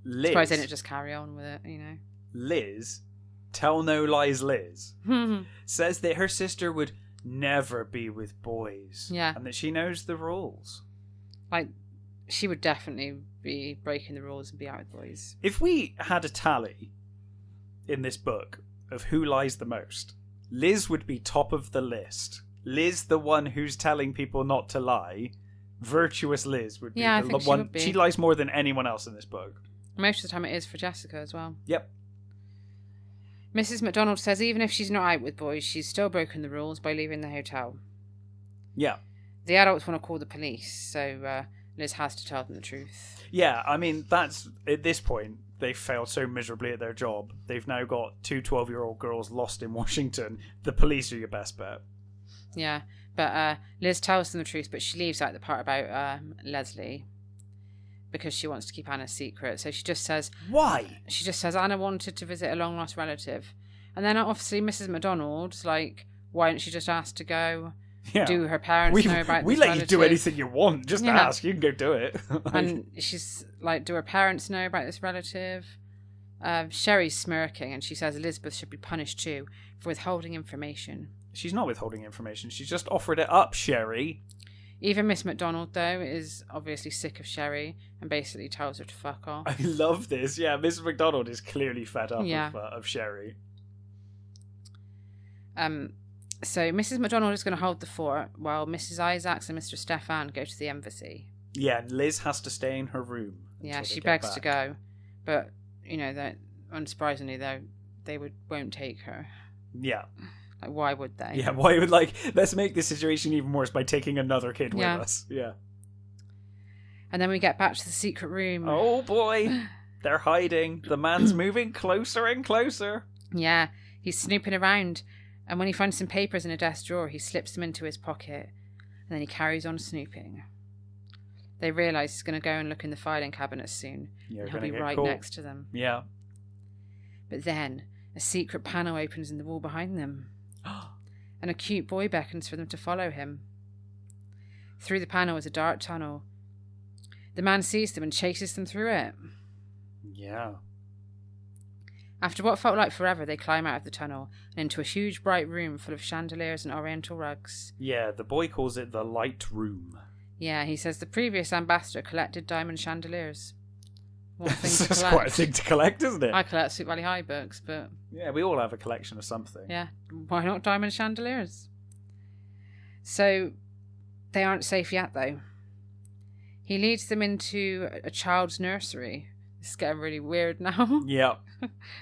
Liz. Surprised they didn't just carry on with it, you know. Liz, tell no lies Liz, says that her sister would never be with boys. Yeah. And that she knows the rules. Like, she would definitely be breaking the rules and be out with boys. If we had a tally in this book of who lies the most, Liz would be top of the list. Liz, the one who's telling people not to lie. Virtuous Liz would be the one. She would be. She lies more than anyone else in this book. Most of the time it is for Jessica as well. Yep. Mrs. McDonald says even if she's not out with boys, she's still broken the rules by leaving the hotel. Yeah. The adults want to call the police, so Liz has to tell them the truth. Yeah, I mean, that's... At this point, they've failed so miserably at their job. They've now got 2 12-year-old girls lost in Washington. The police are your best bet. Yeah, but Liz tells them the truth, but she leaves out the part about Leslie because she wants to keep Anna's secret. So she just says... Why? She just says Anna wanted to visit a long-lost relative. And then obviously Mrs. McDonald's like, why don't she just ask to go? Yeah. Do her parents know about we this let relative? you do anything you want. Just ask. You can go do it. And she's like, do her parents know about this relative? Sherry's smirking and she says Elizabeth should be punished too for withholding information. She's not withholding information. She's just offered it up, Sherry. Even Miss McDonald, though, is obviously sick of Sherry and basically tells her to fuck off. I love this. Yeah, Miss McDonald is clearly fed up of Sherry. So Mrs. McDonald is going to hold the fort while Mrs. Isaacs and Mr. Stefan go to the embassy. Yeah, and Liz has to stay in her room. Yeah, she begs to go. But, you know, that unsurprisingly, though, they won't take her. Yeah. Like, why would they? Yeah, why would, let's make the situation even worse by taking another kid with us. Yeah. And then we get back to the secret room. Oh, boy. They're hiding. The man's moving closer and closer. Yeah, he's snooping around. And when he finds some papers in a desk drawer, he slips them into his pocket. And then he carries on snooping. They realise he's going to go and look in the filing cabinet soon. You're and he'll be right next to them. Yeah. But then, a secret panel opens in the wall behind them. And a cute boy beckons for them to follow him. Through the panel is a dark tunnel. The man sees them and chases them through it. Yeah. After what felt like forever, they climb out of the tunnel and into a huge bright room full of chandeliers and oriental rugs. Yeah, the boy calls it the light room. Yeah, he says the previous ambassador collected diamond chandeliers. That's quite a thing to collect, isn't it? I collect Sweet Valley High books, but... Yeah, we all have a collection of something. Yeah, why not diamond chandeliers? So, they aren't safe yet, though. He leads them into a child's nursery. It's getting really weird now. Yeah.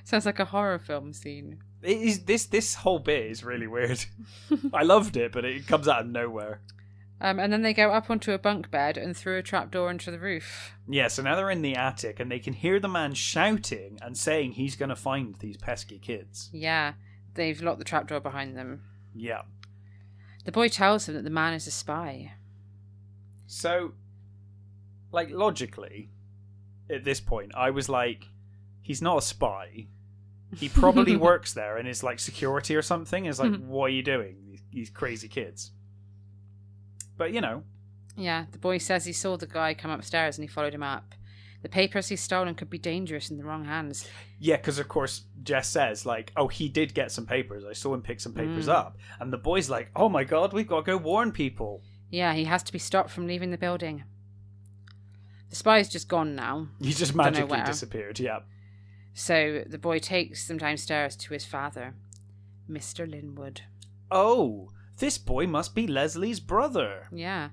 Sounds like a horror film scene. It is, this whole bit is really weird. I loved it, but it comes out of nowhere. And then they go up onto a bunk bed and through a trapdoor into the roof. Yeah, so now they're in the attic and they can hear the man shouting and saying he's going to find these pesky kids. Yeah, they've locked the trapdoor behind them. Yeah. The boy tells them that the man is a spy. So, logically, at this point, I was like, he's not a spy. He probably works there and is security or something. Is what are you doing? These crazy kids. But, you know. Yeah, the boy says he saw the guy come upstairs and he followed him up. The papers he's stolen could be dangerous in the wrong hands. Yeah, because, of course, Jess says, he did get some papers. I saw him pick some papers up. And the boy's like, oh my god, we've got to go warn people. Yeah, he has to be stopped from leaving the building. The spy's just gone now. He just magically disappeared, yeah. So the boy takes them downstairs to his father, Mr. Linwood. Oh, this boy must be Leslie's brother. Yeah.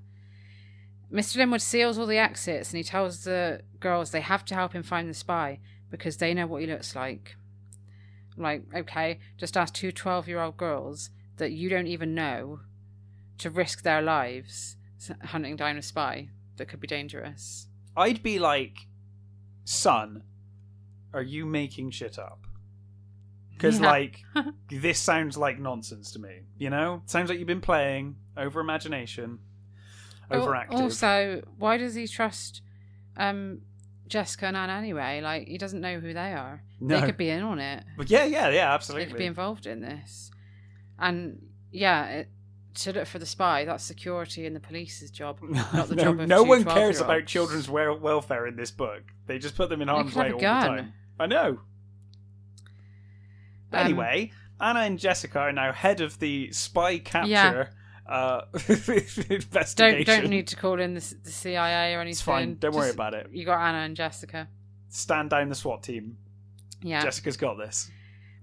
Mr. Linwood seals all the exits and he tells the girls they have to help him find the spy because they know what he looks like. Okay, just ask 2 12-year-old girls that you don't even know to risk their lives hunting down a spy that could be dangerous. I'd be like, son, are you making shit up? Because, this sounds like nonsense to me, you know? Sounds like you've been playing, over imagination, overactive. Also, why does he trust Jessica and Anne anyway? He doesn't know who they are. No. They could be in on it. But yeah, absolutely. They could be involved in this. And, to look for the spy, that's security and the police's job, not the job of no one cares about children's welfare in this book. They just put them in harm's way all the time. I know. Anyway, Anna and Jessica are now head of the spy capture investigation. Don't need to call in the CIA or anything. It's fine. Don't worry about it. You got Anna and Jessica. Stand down the SWAT team. Yeah. Jessica's got this.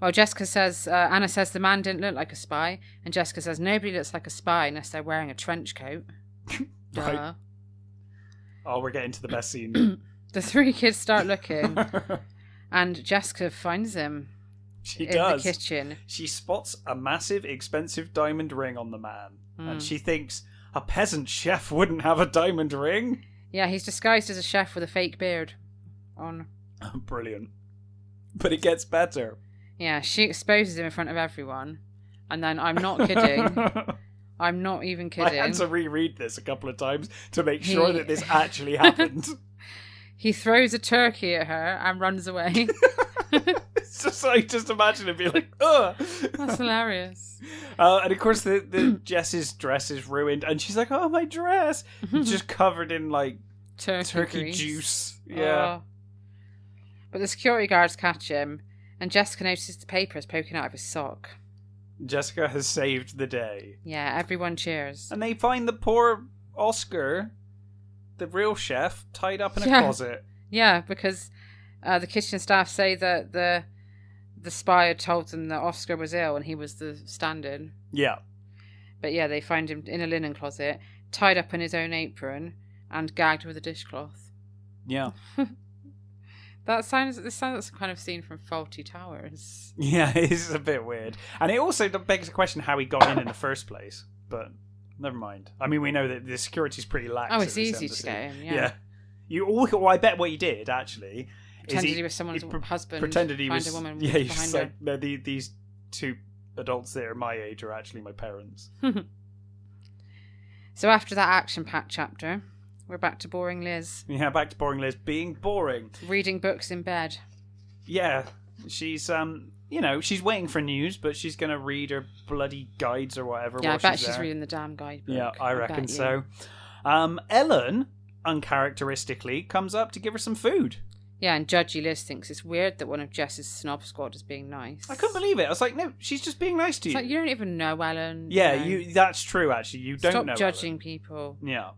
Well, Jessica says, Anna says the man didn't look like a spy, and Jessica says nobody looks like a spy unless they're wearing a trench coat. Right. Oh, we're getting to the best scene. The 3 kids start looking, and Jessica finds him. She in does. the kitchen. She spots a massive, expensive diamond ring on the man. And she thinks, a peasant chef wouldn't have a diamond ring? Yeah, he's disguised as a chef with a fake beard on. Brilliant. But it gets better. Yeah, she exposes him in front of everyone. And then, I'm not kidding. I'm not even kidding. I had to reread this a couple of times to make sure that this actually happened. He throws a turkey at her and runs away. It's just like, just imagine it being like, ugh. That's hilarious. And of course, the Jess's dress is ruined, and she's like, "Oh, my dress!" Just covered in like turkey juice. Yeah. Oh. But the security guards catch him, and Jessica notices the papers poking out of his sock. Jessica has saved the day. Yeah, everyone cheers. And they find the poor Oscar, the real chef, tied up in a closet. Yeah, because the kitchen staff say that the spy had told them that Oscar was ill and he was the stand-in. Yeah. But yeah, they find him in a linen closet, tied up in his own apron, and gagged with a dishcloth. Yeah. This sounds like some kind of scene from Fawlty Towers. Yeah, it's a bit weird. And it also begs the question how he got in the first place. But never mind. I mean, we know that the security's pretty lax. Oh, it's easy to get in, yeah. Well, I bet what he did, actually... Pretended he was someone's husband. Pretended he was... a woman yeah, he's just her. like, these two adults that are my age are actually my parents. So after that action-packed chapter... We're back to boring Liz. Yeah, back to boring Liz being boring. Reading books in bed. Yeah, she's she's waiting for news, but she's gonna read her bloody guides or whatever. Yeah, I bet she's there. reading the damn guidebook. Yeah, I reckon so. Ellen, uncharacteristically, comes up to give her some food. Yeah, and Judgy Liz thinks it's weird that one of Jess's snob squad is being nice. I couldn't believe it. I was like, no, she's just being nice to you. It's like, you don't even know Ellen. Yeah, that's true, actually. You don't know Stop judging Ellen. people. Yeah.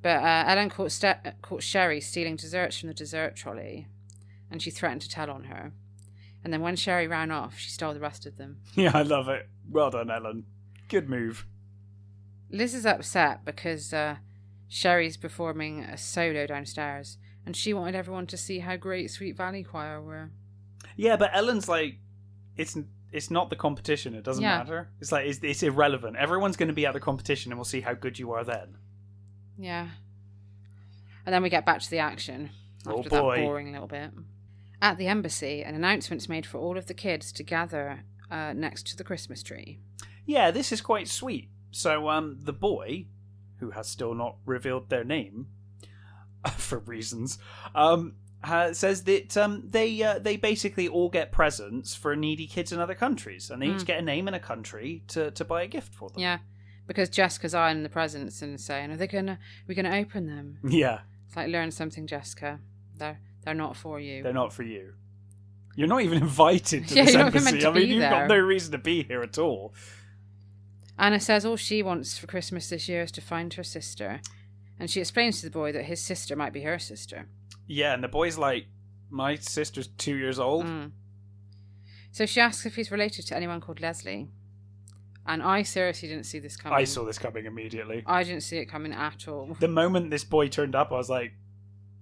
But Ellen caught Sherry stealing desserts from the dessert trolley, and she threatened to tell on her. And then when Sherry ran off, she stole the rest of them. Yeah, I love it. Well done, Ellen. Good move. Liz is upset because Sherry's performing a solo downstairs, and she wanted everyone to see how great Sweet Valley Choir were. Yeah, but Ellen's like, it's not the competition. It doesn't matter. It's like it's irrelevant. Everyone's going to be at the competition, and we'll see how good you are then. Yeah. And then we get back to the action after that boring little bit. At the embassy, an announcement's made for all of the kids to gather next to the Christmas tree. Yeah, this is quite sweet. So the boy, who has still not revealed their name, for reasons, says that they basically all get presents for needy kids in other countries, and they each get a name in a country to buy a gift for them. Yeah. Because Jessica's eyeing the presents and saying, we're gonna open them. Yeah. It's like, learn something, Jessica. They're not for you. They're not for you. You're not even invited to this embassy. I mean, you've got no reason to be here at all. Anna says all she wants for Christmas this year is to find her sister. And she explains to the boy that his sister might be her sister. Yeah, and the boy's like, my sister's 2 years old. So she asks if he's related to anyone called Leslie. And I seriously didn't see this coming. I saw this coming immediately. I didn't see it coming at all. The moment this boy turned up, I was like,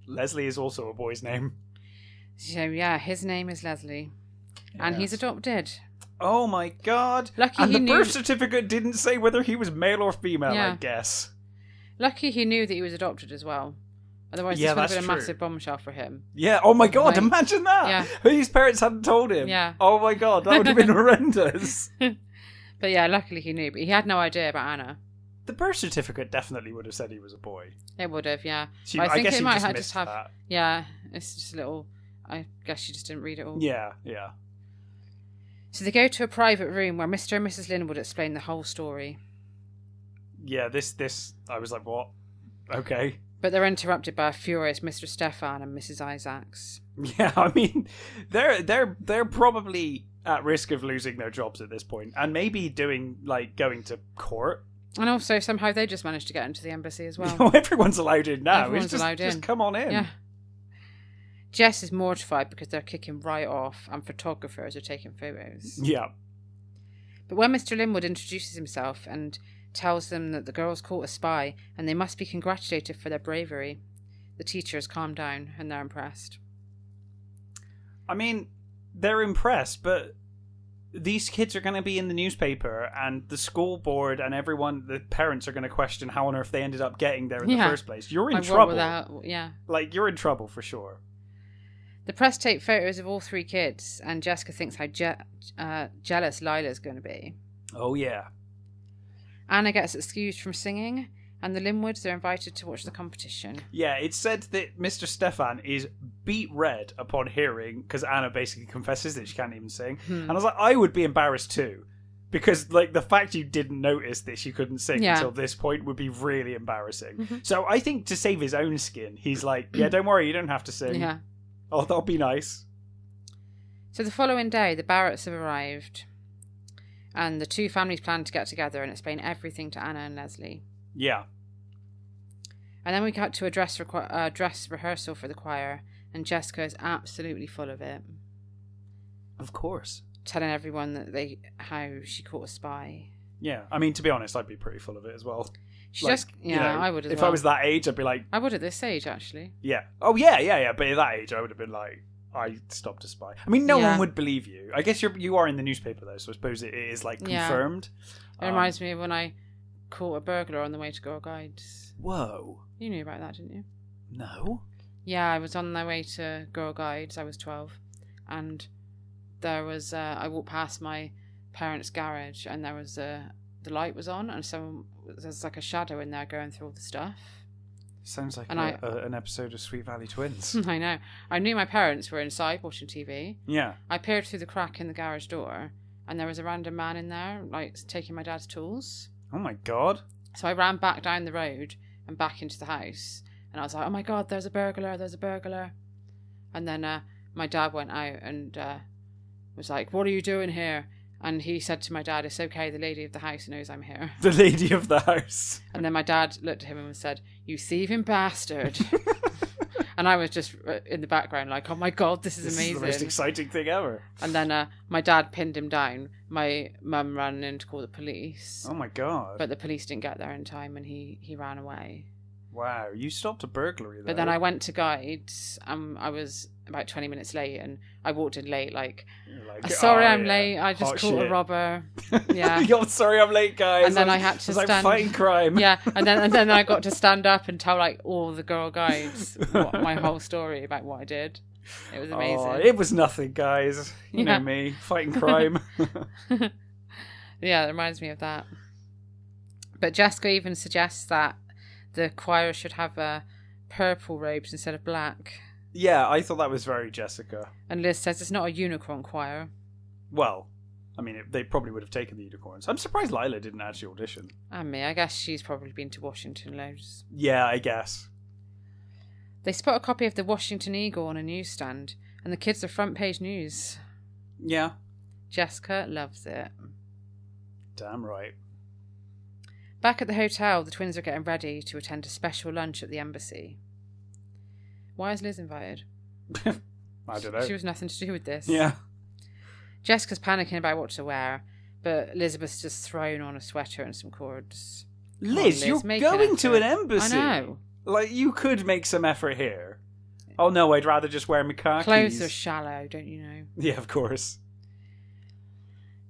Leslie is also a boy's name. So yeah, his name is Leslie. Yes. And he's adopted. Oh my god. Lucky and he the birth certificate didn't say whether he was male or female, I guess. Lucky he knew that he was adopted as well. Otherwise this would have been a massive bombshell for him. Yeah, oh my god, imagine that. Yeah. His parents hadn't told him. Yeah. Oh my god, that would have been horrendous. But yeah, luckily he knew, but he had no idea about Anna. The birth certificate definitely would have said he was a boy. It would have, yeah. I think it might just have that. Yeah, it's just a little... I guess she just didn't read it all. Yeah, yeah. So they go to a private room where Mr. and Mrs. Linwood explain the whole story. Yeah, this I was like, what? Okay. But they're interrupted by a furious Mr. Stefan and Mrs. Isaacs. Yeah, I mean, they're probably at risk of losing their jobs at this point, and maybe going to court. And also, somehow they just managed to get into the embassy as well. Everyone's allowed in now. Everyone's allowed in. Just come on in. Yeah. Jess is mortified because they're kicking right off and photographers are taking photos. Yeah. But when Mr. Linwood introduces himself and tells them that the girls caught a spy and they must be congratulated for their bravery, the teachers calm down and they're impressed. I mean, they're impressed, but these kids are going to be in the newspaper, and the school board and everyone, the parents, are going to question how on earth they ended up getting there in the first place. You're in trouble. Like, you're in trouble for sure. The press take photos of all 3 kids, and Jessica thinks how jealous Lila's going to be. Oh, yeah. Anna gets excused from singing, and the Linwoods are invited to watch the competition. Yeah, it's said that Mr. Stefan is beat red upon hearing, because Anna basically confesses that she can't even sing. And I was like, I would be embarrassed too. Because, like, the fact you didn't notice that she couldn't sing until this point would be really embarrassing. So I think to save his own skin, he's like, yeah, don't worry, you don't have to sing. Yeah. Oh, that'll be nice. So the following day, the Barretts have arrived, and the 2 families plan to get together and explain everything to Anna and Leslie. Yeah. And then we cut to a dress rehearsal for the choir, and Jessica is absolutely full of it. Of course. Telling everyone that how she caught a spy. Yeah, I mean, to be honest, I'd be pretty full of it as well. I would as well. If I was that age, I'd be like... I would at this age, actually. Yeah. Oh, yeah. But at that age, I would have been like, I stopped a spy. I mean, no one would believe you. I guess you are in the newspaper, though, so I suppose it is, like, confirmed. It reminds me of when I caught a burglar on the way to Girl Guides. Whoa. You knew about that, didn't you? No. Yeah, I was on my way to Girl Guides. I was 12. And there was... I walked past my parents' garage, and there was the light was on, and there's like a shadow in there going through all the stuff. Sounds like an episode of Sweet Valley Twins. I know. I knew my parents were inside watching TV. Yeah. I peered through the crack in the garage door, and there was a random man in there, like, taking my dad's tools. Oh my god. So I ran back down the road and back into the house, and I was like, oh my god, there's a burglar. And then my dad went out and was like, what are you doing here? And he said to my dad, it's okay, the lady of the house knows I'm here. The lady of the house. And then my dad looked at him and said, you thieving bastard. And I was just in the background like, oh my god, this is amazing. This is the most exciting thing ever. And then my dad pinned him down. My mum ran in to call the police. Oh my god. But the police didn't get there in time, and he ran away. Wow, you stopped a burglary though. But then I went to Guides, I was about 20 minutes late, and I walked in late, like sorry, I'm late, I just caught a robber. Yeah. Yo, sorry I'm late, guys. And then I had to stand... like fighting crime. Yeah, and then I got to stand up and tell, like, all the Girl Guides my whole story about what I did. It was amazing. Oh, it was nothing, guys. You know me, fighting crime. Yeah, it reminds me of that. But Jessica even suggests that the choir should have purple robes instead of black. Yeah, I thought that was very Jessica. And Liz says it's not a unicorn choir. Well, I mean, they probably would have taken the unicorns. I'm surprised Lila didn't actually audition. And me, I guess she's probably been to Washington loads. Yeah, I guess. They spot a copy of the Washington Eagle on a newsstand, and the kids are front page news. Yeah. Jessica loves it. Damn right. Back at the hotel, the twins are getting ready to attend a special lunch at the embassy. Why is Liz invited? I don't know. She was nothing to do with this. Yeah. Jessica's panicking about what to wear, but Elizabeth's just thrown on a sweater and some cords. Liz, you're going to an embassy. I know. Like, you could make some effort here. Oh no, I'd rather just wear my khakis. Clothes are shallow, don't you know? Yeah, of course.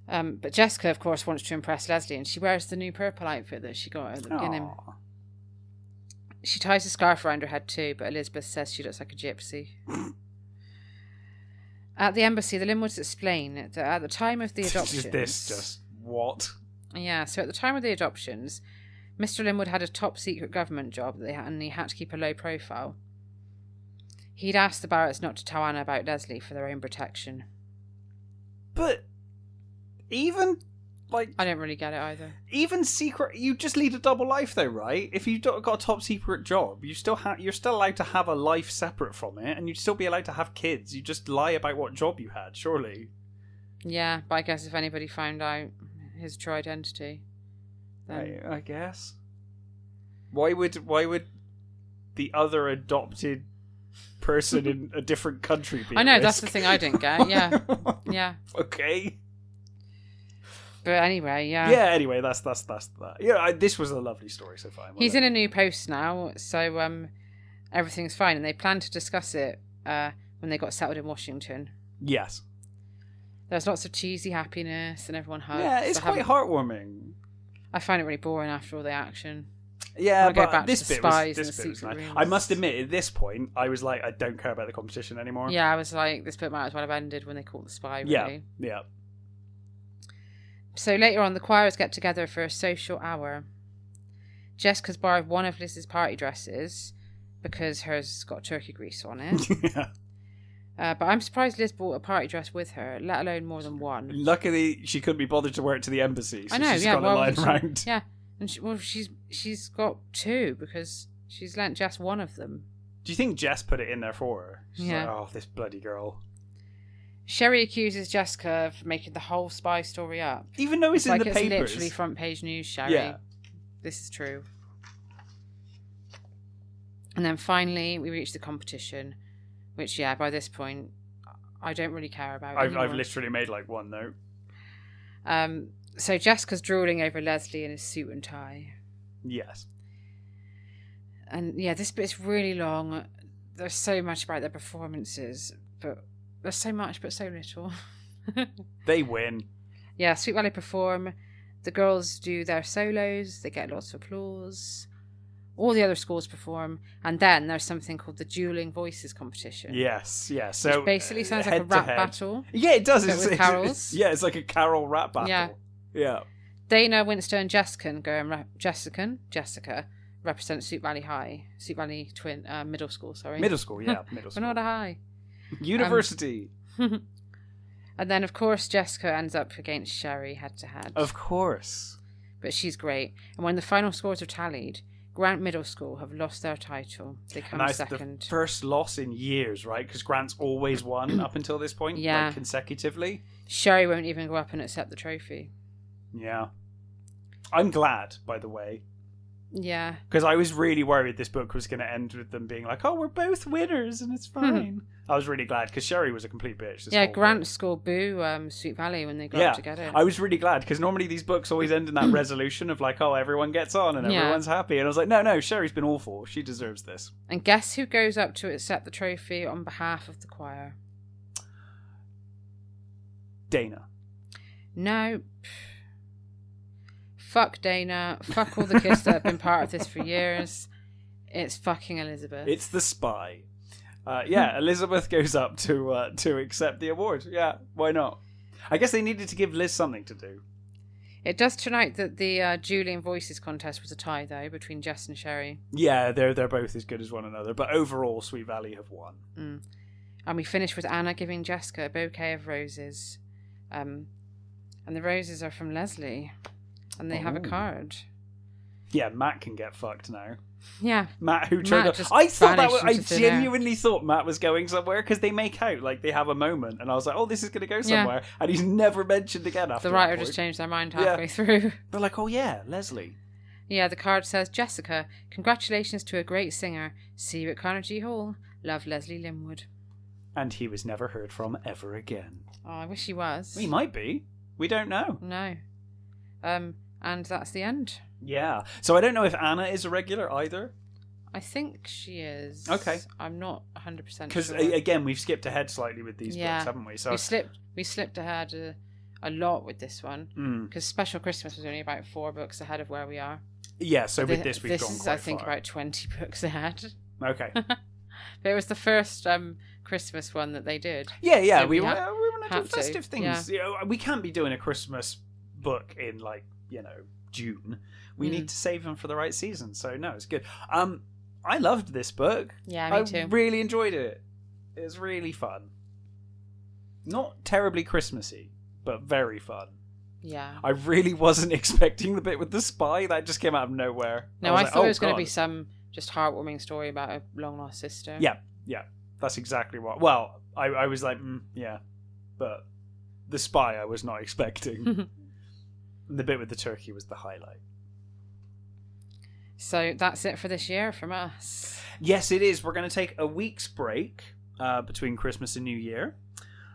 But Jessica, of course, wants to impress Leslie, and she wears the new purple outfit that she got at the beginning. She ties a scarf around her head too, but Elizabeth says she looks like a gypsy. At the embassy, the Linwoods explain that at the time of the adoptions... what? Yeah, so at the time of the adoptions, Mr. Linwood had a top-secret government job and he had to keep a low profile. He'd asked the Barretts not to tell Anna about Leslie for their own protection. But... even, like... I don't really get it either. Even secret... You just lead a double life, though, right? If you've got a top-secret job, you're still allowed to have a life separate from it, and you'd still be allowed to have kids. You just lie about what job you had, surely. Yeah, but I guess if anybody found out his true identity, then... I guess. Why would the other adopted person in a different country be I know, that's the thing I didn't get, yeah. Yeah. Okay. But anyway, yeah. Yeah, anyway, that's that. Yeah, this was a lovely story so far. He's in a new post now, so everything's fine, and they plan to discuss it when they got settled in Washington. Yes. There's lots of cheesy happiness and everyone hugs. Yeah, it's quite heartwarming. I find it really boring after all the action. Yeah, but go back this bit was nice. Rooms. I must admit, at this point, I was like, I don't care about the competition anymore. Yeah, I was like, this bit might as well have ended when they caught the spy, really. Yeah. So later on, the choirs get together for a social hour. Jessica's borrowed one of Liz's party dresses because hers has got turkey grease on it. Yeah. But I'm surprised Liz brought a party dress with her, let alone more than one. Luckily, she couldn't be bothered to wear it to the embassy, so I know, she's got to lie around. Yeah, and she's got two because she's lent Jess one of them. Do you think Jess put it in there for her? She's like, oh, this bloody girl. Sherry accuses Jessica of making the whole spy story up. Even though it's in the papers. It's literally front page news, Sherry. Yeah. This is true. And then finally, we reach the competition, which, by this point, I don't really care about I've literally made like one note. So Jessica's drooling over Leslie in his suit and tie. Yes. And this bit is really long. There's so much about their performances, but there's so much, but so little. They win. Yeah, Sweet Valley perform. The girls do their solos. They get lots of applause. All the other schools perform, and then there's something called the Dueling Voices competition. Yes, yeah. So which basically sounds like a rap battle. Yeah, it does. It's with carols. It's like a carol rap battle. Yeah. Dana, Winston, and Jessica represent Sweet Valley High, Sweet Valley Middle School. Sorry, middle school. Yeah, middle school. We're not a high. University. And then, of course, Jessica ends up against Sherry head to head. Of course. But she's great. And when the final scores are tallied, Grant Middle School have lost their title. They come second. The first loss in years, right? Because Grant's always won up until this point, like consecutively. Sherry won't even go up and accept the trophy. Yeah. I'm glad, by the way. Yeah. Because I was really worried this book was going to end with them being like, oh, we're both winners and it's fine. I was really glad because Sherry was a complete bitch. Grant scored boo Sweet Valley when they got up together. I was really glad because normally these books always end in that resolution of like, oh, everyone gets on and everyone's happy. And I was like, no, Sherry's been awful. She deserves this. And guess who goes up to accept the trophy on behalf of the choir? Dana. No. Fuck Dana. Fuck all the kids that have been part of this for years. It's fucking Elizabeth. It's the spy. Elizabeth goes up to accept the award. Yeah, why not? I guess they needed to give Liz something to do. It does turn out that the Dueling Voices contest was a tie, though, between Jess and Sherry. Yeah, they're both as good as one another, but overall, Sweet Valley have won. And we finish with Anna giving Jessica a bouquet of roses. And the roses are from Leslie. And they have a card. Yeah, Matt can get fucked now. Yeah. Matt who turned up. I genuinely thought Matt was going somewhere because they make out like they have a moment and I was like, oh, this is going to go somewhere. And he's never mentioned again after the writer just changed their mind halfway through. They're like, oh yeah, Leslie. Yeah, the card says, Jessica, congratulations to a great singer. See you at Carnegie Hall. Love, Leslie Linwood. And he was never heard from ever again. Oh, I wish he was. He might be. We don't know. No. And that's the end. Yeah. So I don't know if Anna is a regular either. I think she is. Okay. I'm not 100% sure. Because, again, we've skipped ahead slightly with these books, haven't we? So we slipped ahead a lot with this one. Because Special Christmas was only about 4 books ahead of where we are. Yeah, so with this we've gone quite far. I think, about 20 books ahead. Okay. But it was the first Christmas one that they did. Yeah. So we want to do festive things. Yeah. You know, we can't be doing a Christmas book in, like, June. We need to save them for the right season. So no, it's good. I loved this book. Yeah, me too. I really enjoyed it. It was really fun. Not terribly Christmassy, but very fun. Yeah. I really wasn't expecting the bit with the spy. That just came out of nowhere. No, I thought it was going to be some just heartwarming story about a long lost sister. Yeah. That's exactly what. Well, I was like, yeah, but the spy I was not expecting. The bit with the turkey was the highlight. So that's it for this year from us. Yes, it is. We're going to take a week's break between Christmas and New Year.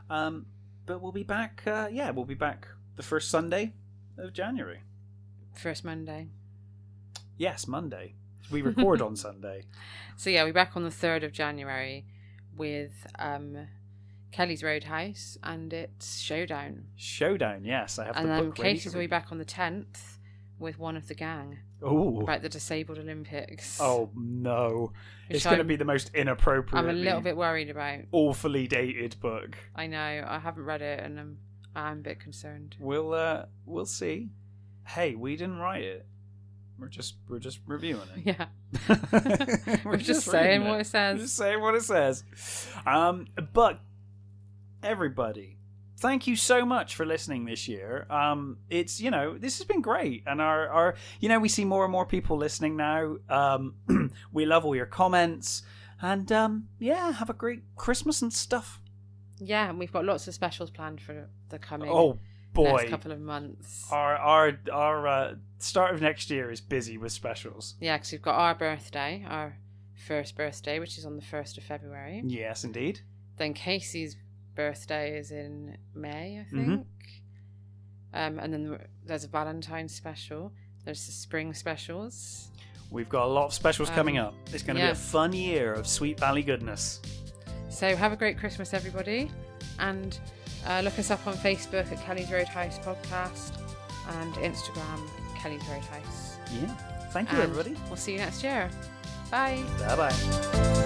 But we'll be back, we'll be back the first Sunday of January. First Monday. Yes, Monday. We record on Sunday. So yeah, we're back on the 3rd of January with Kelly's Roadhouse, and it's Showdown. Showdown, yes. I have and the then book ready. Casey's will be back on the 10th with One of the Gang. Ooh. About the disabled Olympics. Oh, no. It's going to be the most inappropriate. I'm a little bit worried about. Awfully dated book. I know. I haven't read it, and I'm a bit concerned. We'll see. Hey, we didn't write it. We're just reviewing it. Yeah. We're just saying what it says. Just saying what it says. But everybody, thank you so much for listening this year. It's, this has been great, and our we see more and more people listening now. We love all your comments, and have a great Christmas and stuff. Yeah, and we've got lots of specials planned for the coming next couple of months. Our start of next year is busy with specials. Yeah, because we've got our birthday, our first birthday, which is on the 1st of February. Yes, indeed. Then Casey's birthday is in May, I think. And then there's a Valentine's special. There's the spring specials. We've got a lot of specials coming up. It's going to be a fun year of Sweet Valley goodness. So have a great Christmas, everybody. And look us up on Facebook at Kelly's Roadhouse Podcast and Instagram, Kelly's Roadhouse. Yeah. Thank you, everybody. We'll see you next year. Bye. Bye-bye.